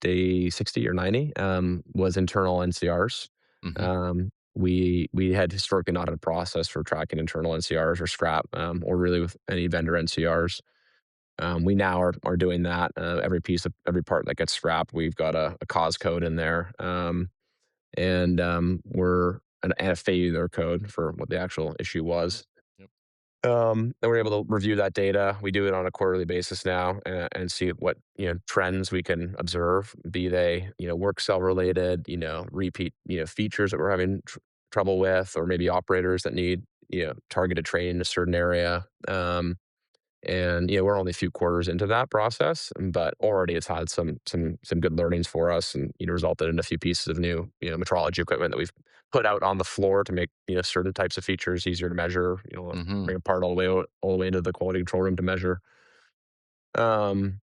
day 60 or 90. Was internal NCRs. Hmm. We had historically not had a process for tracking internal NCRs or scrap, or really with any vendor NCRs. We now are doing that. Every part that gets scrapped, we've got a cause code in there. And a failure code for what the actual issue Yep. was. Yep. Then we're able to review that data. We do it on a quarterly basis now, and see what trends we can observe, be they work cell related, repeat features that we're having trouble with, or maybe operators that need targeted training in a certain area. And we're only a few quarters into that process, but already it's had some good learnings for us, and resulted in a few pieces of new metrology equipment that we've put out on the floor to make certain types of features easier to measure. Hmm. Bring a part all the way into the quality control room to measure. Um,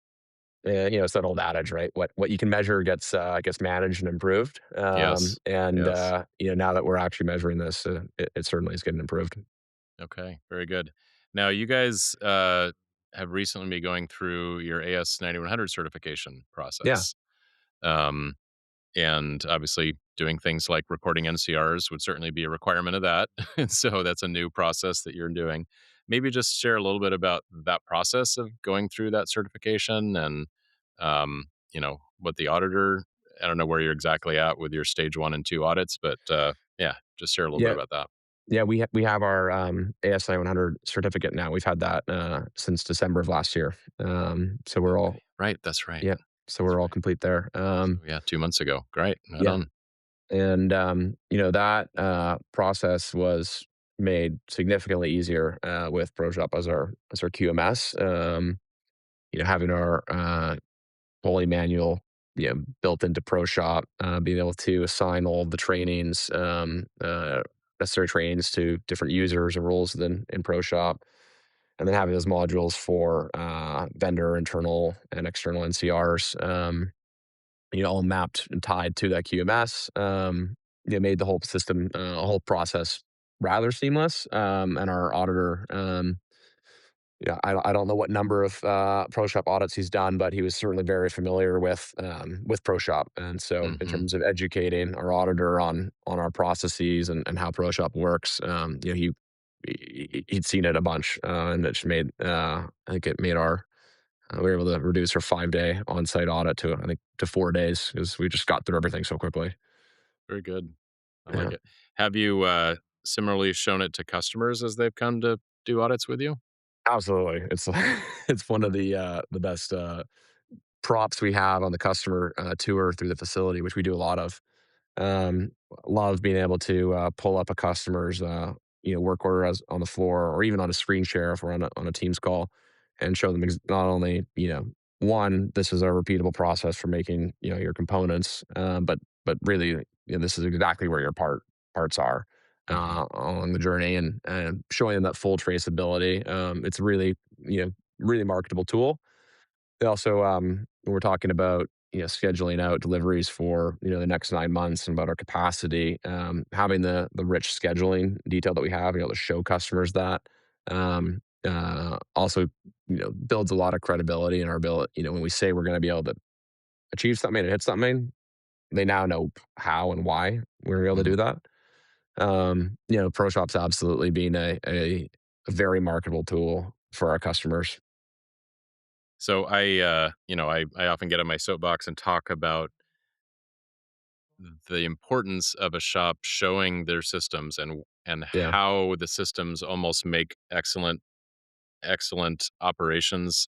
and it's that old adage, right? What you can measure gets managed and improved. Yes. And Yes. now that we're actually measuring this, it certainly is getting improved. Okay, very good. Now, you guys have recently been going through your AS9100 certification Yeah, process. Um, and obviously, doing things like recording NCRs would certainly be a requirement of that. And so that's a new process that you're doing. Maybe just share a little bit about that process of going through that certification, and, what the auditor, I don't know where you're exactly at with your stage one and two audits, but yeah, just share a little bit yeah. about that. Yeah, we have our ASI 100 certificate now. We've had that since December of last year. So we're Okay. all Right. That's right. yeah. So That's we're all right. complete there. So yeah, 2 months ago. Great. Right Yeah, on. and that process was made significantly easier with ProShop as our QMS. Having our fully manual, built into ProShop, being able to assign all of the trainings, necessary trainings to different users and roles within in ProShop, and then having those modules for vendor, internal, and external NCRs, all mapped and tied to that QMS. made the whole system, whole process rather seamless. And our auditor, I don't know what number of ProShop audits he's done, but he was certainly very familiar with ProShop. And so, in Hmm. terms of educating our auditor on our processes and how ProShop works, he'd seen it a bunch, and it just made I think it made our we were able to reduce our 5 day on site audit to I think to 4 days because we just got through everything so quickly. Very good. I like Yeah, it. Have you similarly shown it to customers as they've come to do audits with you? absolutely. It's it's one of the best props we have on the customer tour through the facility, which we do a lot of. Love being able to pull up a customer's work order as on the floor or even on a screen share if we're on a Teams call, and show them not only one, this is a repeatable process for making your components, but really this is exactly where your parts are Hmm. along the journey, and showing them that full traceability. It's really really marketable tool. They also, when we're talking about scheduling out deliveries for the next 9 months and about our capacity, having the rich scheduling detail that we have, to show customers that, also builds a lot of credibility in our ability. When we say we're going to be able to achieve something and hit something, they now know how and why we're going to be able to Hmm. do that. ProShop's absolutely being a very marketable tool for our customers. So I often get on my soapbox and talk about the importance of a shop showing their systems and Yeah. how the systems almost make excellent operations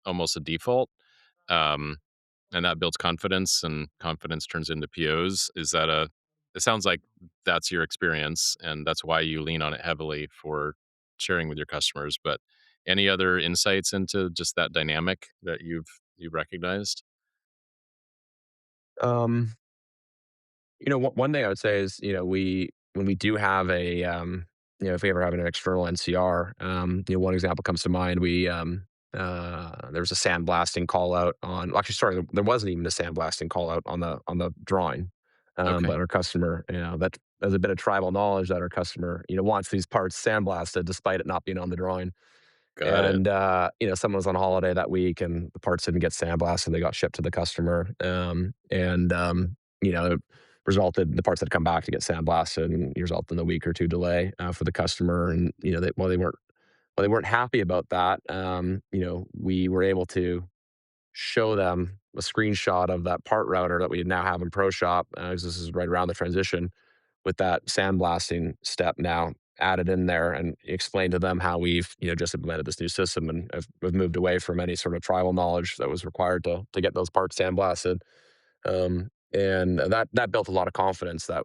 almost a default. Um, and that builds confidence, and confidence turns into POs. It sounds like that's your experience, and that's why you lean on it heavily for sharing with your customers. But any other insights into just that dynamic that you've recognized? Um, one thing I would say is, we when we do have if we ever have an external NCR, one example comes to mind. There was a sandblasting call out on. Actually, sorry, there wasn't even a sandblasting call out on the drawing, Okay, but our customer, that there's a bit of tribal knowledge that our customer, wants these parts sandblasted despite it not being on the drawing. got it. And someone was on holiday that week, and the parts didn't get sandblasted. They got shipped to the customer, and it resulted the parts had come back to get sandblasted, and resulted in a week or two delay for the customer. And while they weren't happy about that, we were able to show them a screenshot of that part router that we now have in ProShop, 'cause this is right around the transition, with that sandblasting step now added in there, and explain to them how we've just implemented this new system, and have moved away from any sort of tribal knowledge that was required to get those parts sandblasted. And that built a lot of confidence that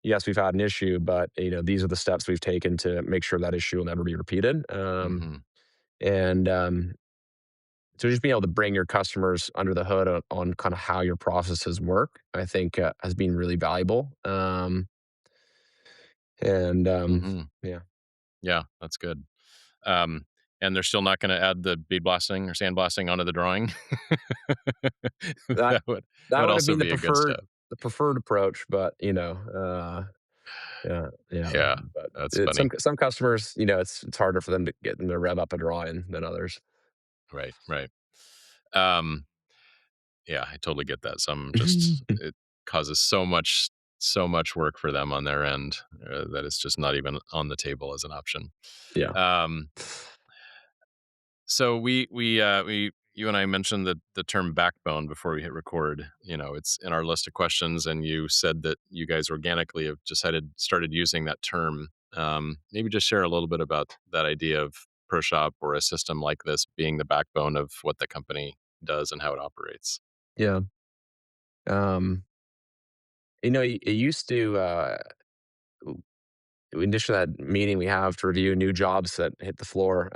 yes, we've had an issue, but these are the steps we've taken to make sure that issue will never be repeated. Hmm. And So just being able to bring your customers under the hood on kind of how your processes work, I think has been really valuable. And Hmm. Yeah, Yeah, that's good. Um, and they're still not going to add the bead blasting or sandblasting onto the drawing. that that would that that would would have also been be a good step. the preferred approach, but yeah, yeah. Yeah, But that's funny. some customers, it's harder for them to get them to rev up a drawing than others. Right, right. Um, yeah, I totally get that. Some just it causes so much work for them on their end that it's just not even on the table as an option. Yeah, Um, So we you and I mentioned the term backbone before we hit record. It's in our list of questions, and you said that you guys organically have started using that term. Maybe just share a little bit about that idea of ProShop or a system like this being the backbone of what the company does and how it operates. yeah. Um, it used to. In addition to that meeting we have to review new jobs that hit the floor,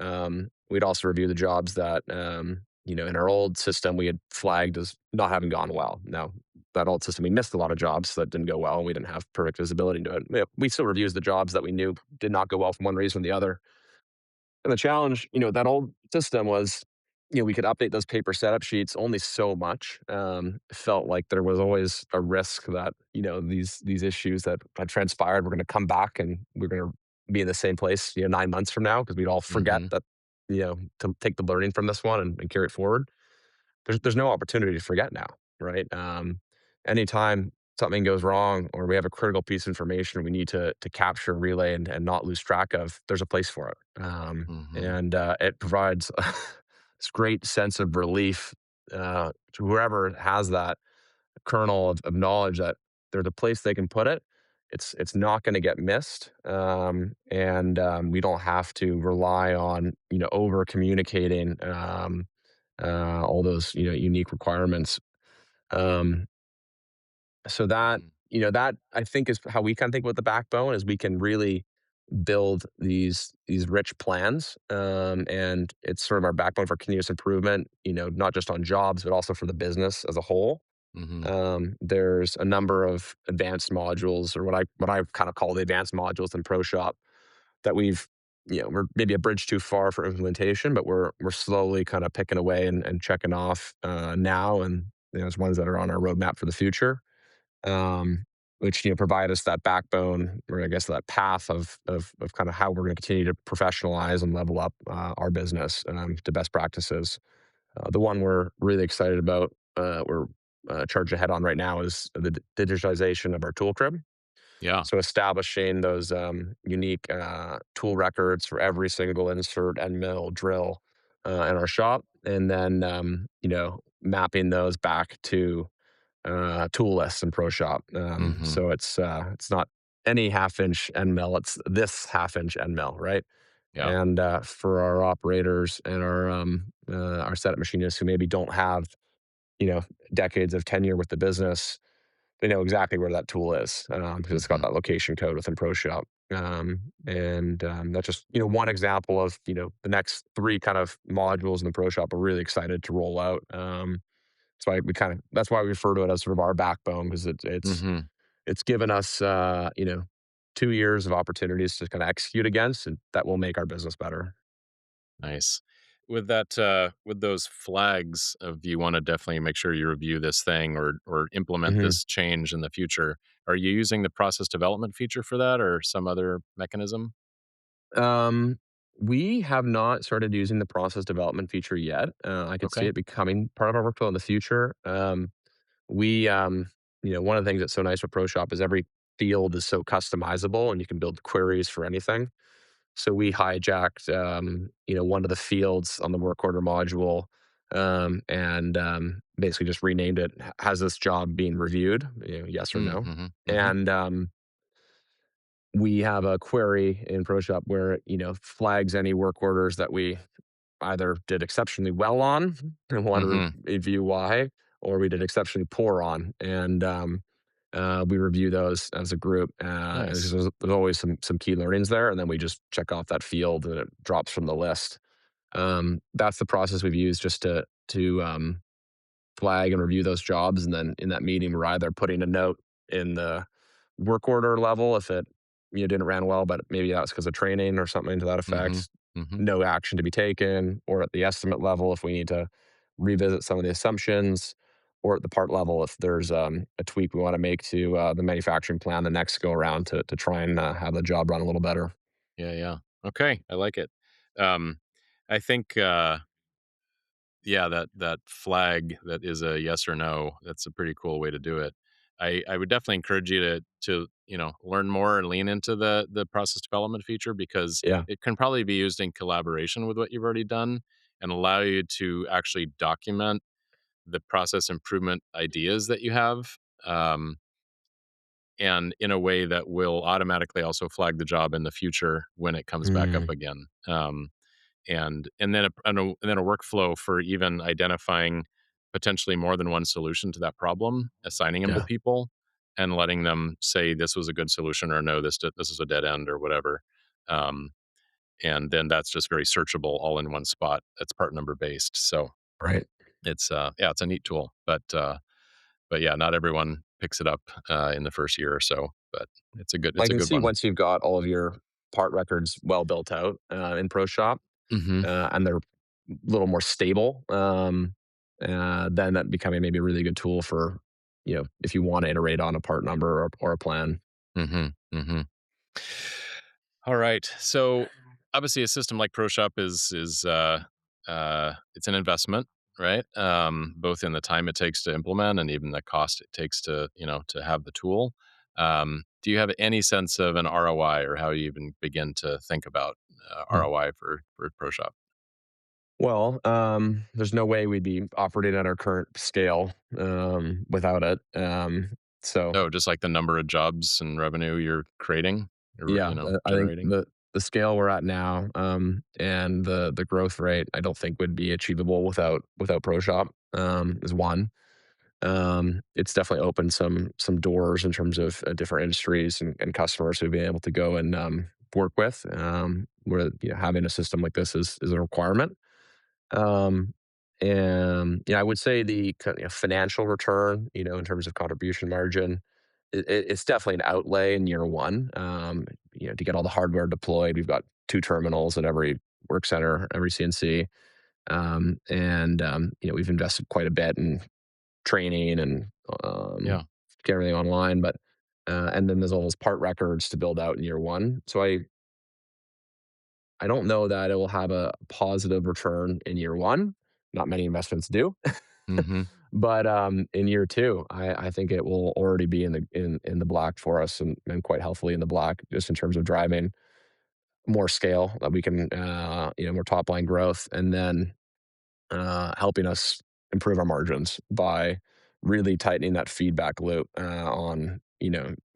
we'd also review the jobs that, in our old system we had flagged as not having gone well. Now, that old system, we missed a lot of jobs that didn't go well, and we didn't have perfect visibility into it. Yeah, we still reviews the jobs that we knew did not go well for one reason or the other. And the challenge, that old system was we could update those paper setup sheets only so much. Felt like there was always a risk that these issues that had transpired were going to come back, and we're going to be in the same place 9 months from now, because we'd all forget Mhm. that to take the learning from this one and carry it forward. There's no opportunity to forget now, right? Anytime something goes wrong or we have a critical piece of information we need to capture and relay and not lose track of, there's a place for it. Mhm. And it provides this great sense of relief to whoever has that kernel of knowledge that there's a place they can put it. It's not going to get missed, and we don't have to rely on over communicating all those unique requirements. Um, so that Mhm. that I think is how we kind of think about the backbone, is we can really build these rich plans, and it's sort of our backbone for continuous improvement. Not just on jobs but also for the business as a whole. Mhm. There's a number of advanced modules, or what I kind of call the advanced modules in ProShop, that we're maybe a bridge too far for implementation, but we're slowly kind of picking away and checking off now, and there's ones that are on our roadmap for the future, um, which provide us that backbone, or I guess that path of kind of how we're going to continue to professionalize and level up our business to best practices. The one we're really excited about, we're charged ahead on right now, is the digitization of our tool crib. Yeah. So establishing those unique tool records for every single insert and mill drill in our shop, and then mapping those back to tool lists in ProShop. Mhm. So it's not any half-inch end mill; it's this half-inch end mill, right? Yeah. And for our operators and our setup machinists who maybe don't have you know decades of tenure with the business, they know exactly where that tool is, because it's got Mhm. that location code within ProShop. And that's just one example of the next three kind of modules in the ProShop we're really excited to roll out. That's why we refer to it as sort of our backbone, because Mhm. it's given us 2 years of opportunities to kind of execute against, and that will make our business better. Nice. With that, with those flags of you want to definitely make sure you review this thing or implement Mhm. this change in the future. Are you using the process development feature for that or some other mechanism? Um, we have not started using the process development feature yet. I could see Okay. it becoming part of our workflow in the future. We, one of the things that's so nice with ProShop is every field is so customizable, and you can build queries for anything. So we hijacked, one of the fields on the work order module, and basically just renamed it. Has this job being reviewed? Yes or no? Mhm. Mhm. And we have a query in ProShop where flags any work orders that we either did exceptionally well on and want to Mhm. review why, or we did exceptionally poor on, and we review those as a group. And Nice. there's always some key learnings there, and then we just check off that field and it drops from the list. That's the process we've used just to flag and review those jobs, and then in that meeting, we're either putting a note in the work order level if it didn't ran well, but maybe that was because of training or something to that Mhm. effect. Mhm. No action to be taken, or at the estimate level if we need to revisit some of the assumptions, or at the part level if there's a tweak we want to make to the manufacturing plan the next go around to try and have the job run a little better. Yeah, yeah. Okay, I like it. Um, I think yeah, that flag that is a yes or no, that's a pretty cool way to do it. I would definitely encourage you to learn more and lean into the process development feature because Yeah. it can probably be used in collaboration with what you've already done and allow you to actually document the process improvement ideas that you have. Um, and in a way that will automatically also flag the job in the future when it comes back up Mm, again. And then a workflow for even identifying potentially more than one solution to that problem, assigning them to yeah. people, and letting them say this was a good solution or no, this is a dead end or whatever. Um, and then that's just very searchable all in one spot. That's part number based. So Right. yeah, it's a neat tool, but yeah, not everyone picks it up in the first year or so. But I it's a can good see one. once you've got all of your part records well built out in ProShop, Hmm. and they're little more stable, then that becoming maybe a really good tool for, if you want to iterate on a part number or a plan. Mhm, mhm. All right. So obviously, a system like ProShop is it's an investment, right? Both in the time it takes to implement and even the cost it takes to to have the tool. Do you have any sense of an ROI or how you even begin to think about ROI for ProShop? Well, there's no way we'd be operating at our current scale without it. So Oh, just like the number of jobs and revenue you're creating, or yeah, I think generating. the scale we're at now, and the growth rate, I don't think would be achievable without ProShop. Is one. It's definitely opened some doors in terms of different industries and customers who've been able to go and work with. Where having a system like this is a requirement. Um, and I would say the financial return, in terms of contribution margin, it's definitely an outlay in year one. To get all the hardware deployed, we've got two terminals in every work center, every CNC, and we've invested quite a bit in training and Yeah. get everything online. But and then there's all those part records to build out in year one. So I don't know that it will have a positive return in year one. Not many investments do. Hmm. But in year two, I think it will already be in the black for us, and quite healthily in the black, just in terms of driving more scale that we can, more top line growth, and then helping us improve our margins by really tightening that feedback loop on,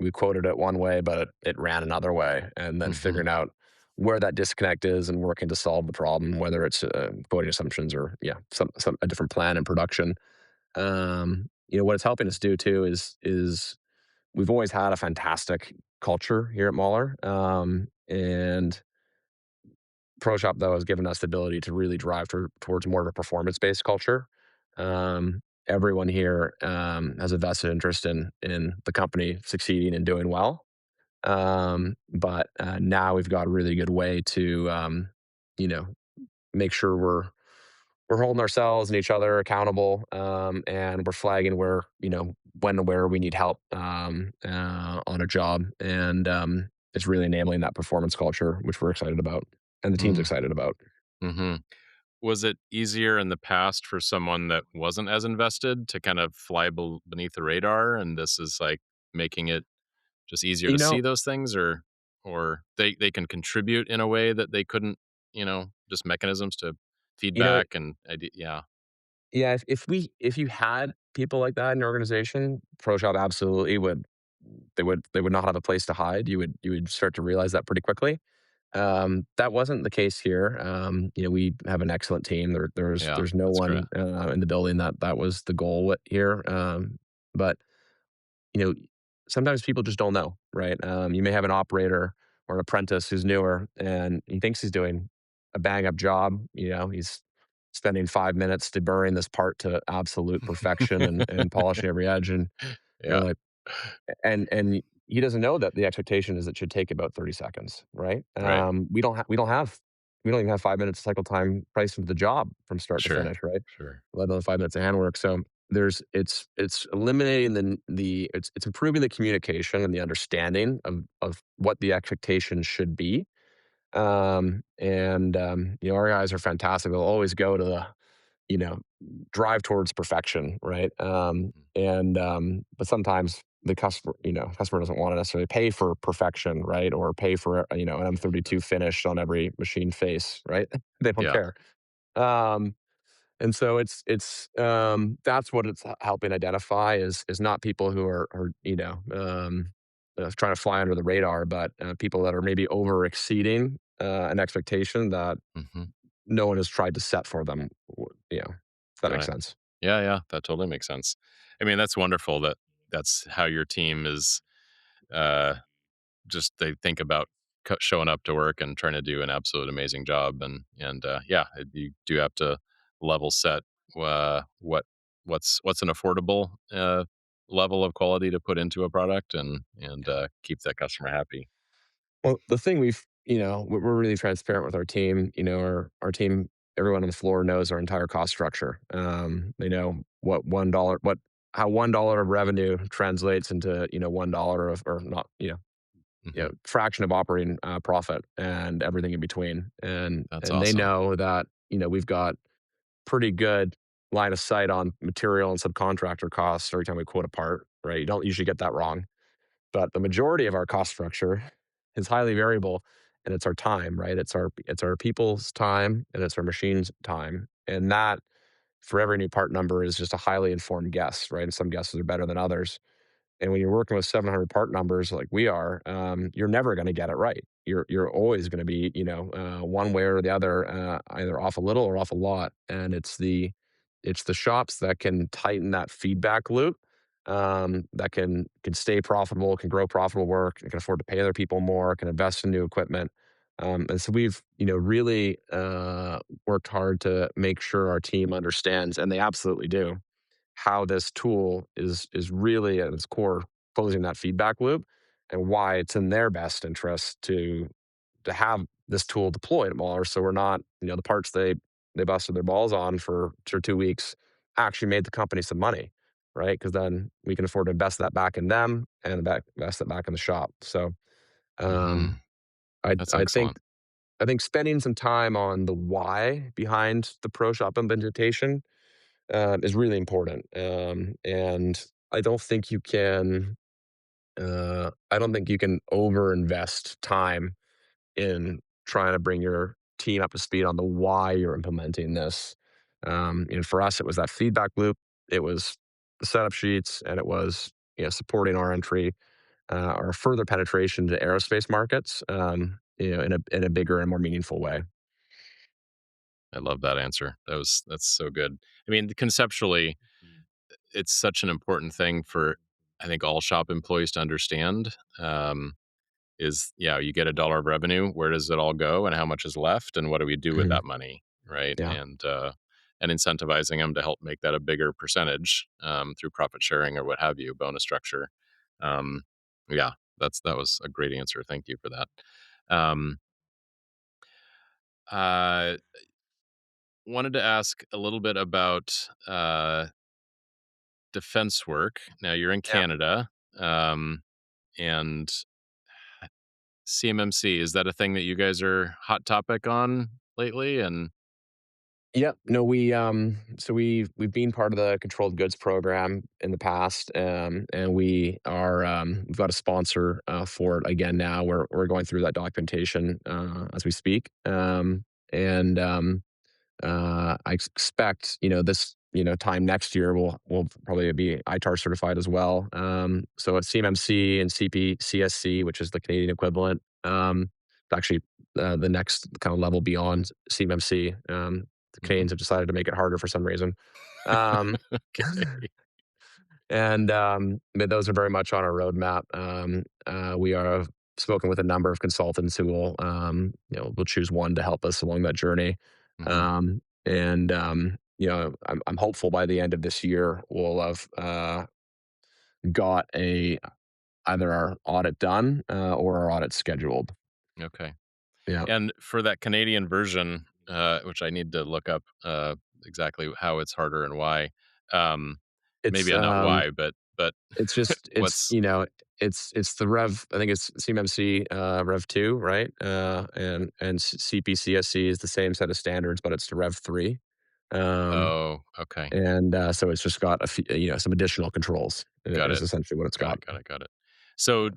we quoted it one way, but it ran another way, and then Hmm. figuring out where that disconnect is and working to solve the problem, whether it's quoting assumptions or some a different plan in production. What it's helping us do too is we've always had a fantastic culture here at Mahler, and ProShop, though, has given us the ability to really drive towards more of a performance-based culture. Everyone here has a vested interest in the company succeeding and doing well. But now we've got a really good way to, you know, make sure we're holding ourselves and each other accountable, and we're flagging where, when and where we need help on a job, and it's really enabling that performance culture, which we're excited about, and the team's excited about. Hmm. Was it easier in the past for someone that wasn't as invested to kind of fly beneath the radar, and this is like making it just easier You to see know, those things, or they can contribute in a way that they couldn't, just mechanisms to you know, feedback and yeah, yeah. If you had people like that in your organization, ProShop absolutely would. They would not have a place to hide. You would start to realize that pretty quickly. That wasn't the case here. We have an excellent team. There's yeah, there's no that's great. one in the building that was the goal here. But you know, sometimes people just don't know, right? You may have an operator or an apprentice who's newer, and he thinks he's doing a bang up job. He's spending 5 minutes deburring this part to absolute perfection and polishing every edge, and you're Yeah, like, and he doesn't know that the expectation is it should take about 30 seconds, right? right. We don't even have 5 minutes cycle time priced into the job from start to Sure, finish, right? sure. Let alone 5 minutes of handwork. So it's eliminating it's improving the communication and the understanding of what the expectation should be. And our guys are fantastic. They'll always go to the you know drive towards perfection, right? Mm. But sometimes the customer doesn't want to necessarily pay for perfection, right? Or pay for an M32 finish on every machine face, right? They don't Yeah. care. Um, and so that's what it's helping identify is not people who are trying to fly under the radar, but people that are maybe over exceeding an expectation that Hmm. no one has tried to set for them. If that Got makes it. sense. Yeah, yeah, that totally makes sense. I mean, that's wonderful that that's how your team is. Uh, just they think about showing up to work and trying to do an absolute amazing job, and yeah, you do have to level set what what's an affordable level of quality to put into a product, and keep that customer happy. Well, the thing we're really transparent with our team. Our team everyone on the floor knows our entire cost structure. They know what $1, what how $1 of revenue translates into $1 of, or not, Hmm. fraction of operating profit and everything in between. That's And they awesome. know that we've got pretty good line of sight on material and subcontractor costs every time we quote a part. Right, you don't usually get that wrong, but the majority of our cost structure is highly variable, and it's our time, right? It's our people's time and it's our machines' time. And that, for every new part number, is just a highly informed guess, right? And some guesses are better than others. And when you're working with 700 part numbers like we are, you're never going to get it right. You're always going to be, one way or the other, either off a little or off a lot. And it's the shops that can tighten that feedback loop, that can stay profitable, can grow profitable work, can afford to pay their people more, can invest in new equipment. And so we've really worked hard to make sure our team understands, and they absolutely do, how this tool is really at its core closing that feedback loop, and why it's in their best interest to have this tool deployed at Mahler. So we're not, the parts they busted their balls on for 2 weeks actually made the company some money, right? Because then we can afford to invest that back in them and invest it back in the shop. So Hmm. um, I That's I excellent. think I think spending some time on the why behind the ProShop implementation is really important. And I don't think you can. I don't think you can overinvest time in trying to bring your team up to speed on the why you're implementing this. And for us, it was that feedback loop. It was the setup sheets, and it was supporting our entry, our further penetration to aerospace markets. In a bigger and more meaningful way. I love that answer. That's so good. I mean, conceptually, it's such an important thing for, I think, all shop employees to understand. Is, yeah, you get $1 of revenue. Where does it all go, and how much is left, and what do we do with Mhm. that money, right? Yeah. And incentivizing them to help make that a bigger percentage, through profit sharing or what have you, bonus structure. Um, yeah, that was a great answer. Thank you for that. Um, uh, Wanted to ask a little bit about defense work. Now you're in Yeah. Canada, um, and CMMC, is that a thing that you guys are hot topic on lately? And Yep. No, we've been part of the controlled goods program in the past, and we've got a sponsor for it again now. We're going through that documentation as we speak, and I expect this time next year we'll probably be ITAR certified as well. So at CMMC and CPCSC, which is the Canadian equivalent, it's actually the next kind of level beyond CMMC. The mhm. Canadians have decided to make it harder for some reason. Um, Okay. but those are very much on our roadmap. We are spoken with a number of consultants who will choose one to help us along that journey. Mhm. I'm hopeful by the end of this year we'll have got a either our audit done or our audit scheduled. Okay. Yeah, And for that Canadian version, which I need to look up exactly how it's harder and why. Um, it's Maybe not um, why, but it's just what's it's the Rev. I think it's CMMC Rev 2, right? And CPCSC is the same set of standards, but it's the Rev 3. Um, oh, okay. and so it's just got some additional controls. Got Is it. essentially what it's Got got. it. Got it. Got it. So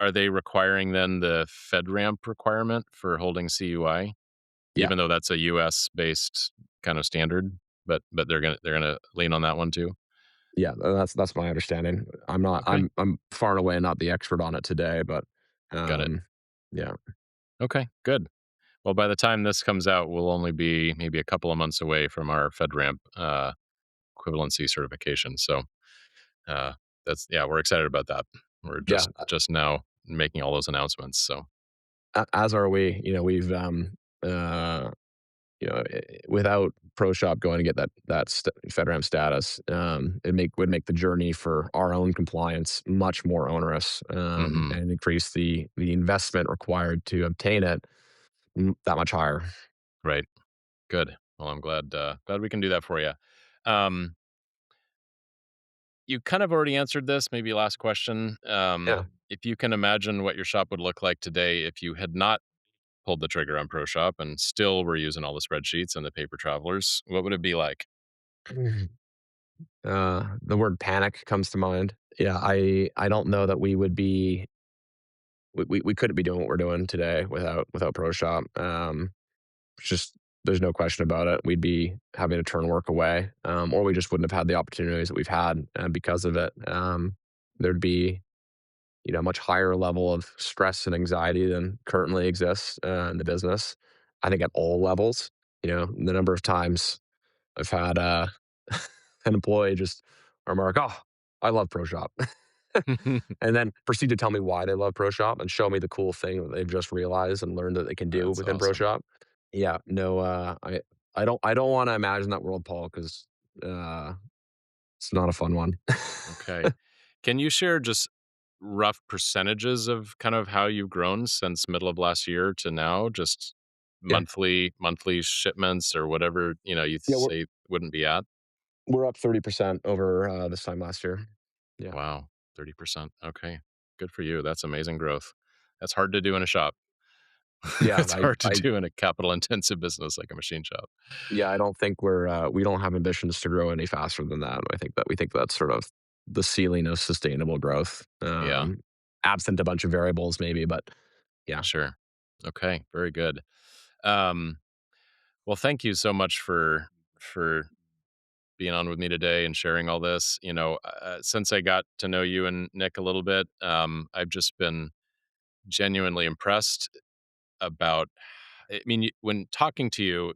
are they requiring then the FedRAMP requirement for holding CUI, Yeah, even though that's a US based kind of standard? But they're gonna lean on that one too. yeah. That's my understanding. I'm not. Okay, I'm far and away not the expert on it today, but got it. um, yeah, Okay, good. Well, by the time this comes out, we'll only be maybe a couple of months away from our FedRAMP equivalency certification. So that's, yeah, we're excited about that. We're yeah. just now making all those announcements. So As are we. We've uh, without ProShop going to get that FedRAMP status, would make the journey for our own compliance much more onerous, hmm, and increase the investment required to obtain it that much higher. right. Good. Well, I'm glad we can do that for you. Um, you kind of already answered this. Maybe last question. Yeah. If you can imagine what your shop would look like today if you had not pulled the trigger on ProShop and still were using all the spreadsheets and the paper travelers, what would it be like? The word panic comes to mind. Yeah, I don't know that we would be we couldn't be doing what we're doing today without ProShop. It's just there's no question about it. We'd be having to turn work away, or we just wouldn't have had the opportunities that we've had because of it. There'd be a much higher level of stress and anxiety than currently exists in the business. I think at all levels. The number of times I've had an employee just remark, "Oh, I love ProShop," and then proceed to tell me why they love ProShop and show me the cool thing that they've just realized and learned that they can do That's within awesome. ProShop. Yeah, no, I don't want to imagine that world, Paul, because uh, it's not a fun one. Okay. Can you share just rough percentages of kind of how you've grown since middle of last year to now? Just Yeah, monthly shipments or whatever, you yeah, say wouldn't be at? we're up 30% over this time last year. Yeah, Wow, 30%. Okay. Good for you. That's amazing growth. That's hard to do in a shop. yeah, It's hard to do in a capital intensive business like a machine shop. yeah, I don't think we don't have ambitions to grow any faster than that. We think that's sort of the ceiling of sustainable growth. Yeah, Absent a bunch of variables, maybe, but yeah. sure. Okay, very good. Um, well, thank you so much for being on with me today and sharing all this. Since I got to know you and Nick a little bit, I've just been genuinely impressed about. I mean, when talking to you,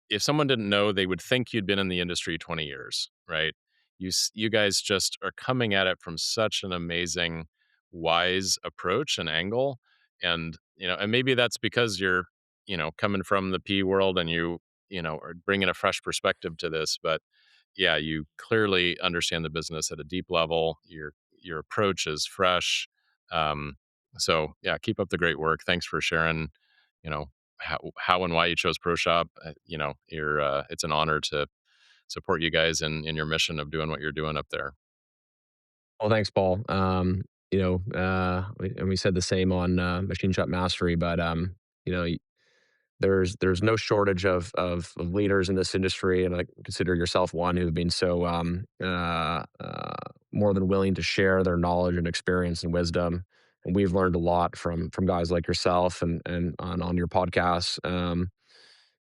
if someone didn't know, they would think you'd been in the industry 20 years, right? You guys just are coming at it from such an amazing, wise approach and angle, and maybe that's because you're coming from the P world and you are bringing a fresh perspective to this, but yeah, you clearly understand the business at a deep level. Your approach is fresh. Um, so yeah, keep up the great work. Thanks for sharing. You know how and why you chose ProShop. It's an honor to support you guys in your mission of doing what you're doing up there. Well, thanks, Paul. And we said the same on Machine Shop Mastery, but you know, there's no shortage of leaders in this industry, and I consider yourself one who've been so more than willing to share their knowledge and experience and wisdom. And we've learned a lot from guys like yourself and on your podcast.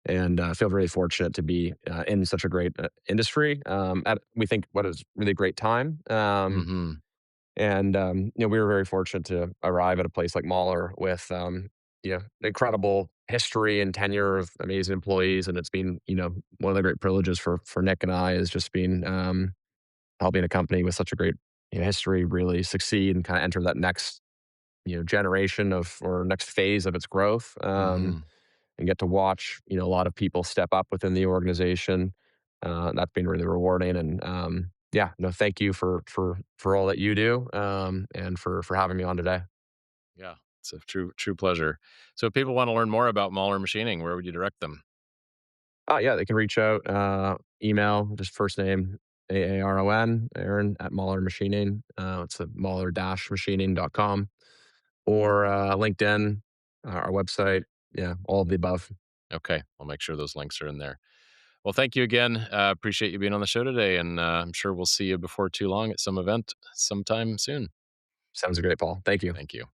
And feel really fortunate to be in such a great industry. At we think what is really great time. Hmm. And we were very fortunate to arrive at a place like Mahler with incredible history and tenure of amazing employees. And it's been one of the great privileges for Nick and I is just being helping a company with such a great history really succeed and kind of enter that next generation of or next phase of its growth. Hmm. And get to watch a lot of people step up within the organization. That's been really rewarding, and yeah, no, thank you for all that you do, and for having me on today. Yeah, it's a true pleasure. So if people want to learn more about Mahler Machining, where would you direct them? Oh yeah, they can reach out, email, just first name Aaron Aaron at Mahler Machining. It's a Mahler-machining.com or LinkedIn, our website. Yeah, all of the above. Okay, I'll make sure those links are in there. Well, thank you again. Appreciate you being on the show today, and I'm sure we'll see you before too long at some event sometime soon. Sounds great, Paul. Thank you. Thank you.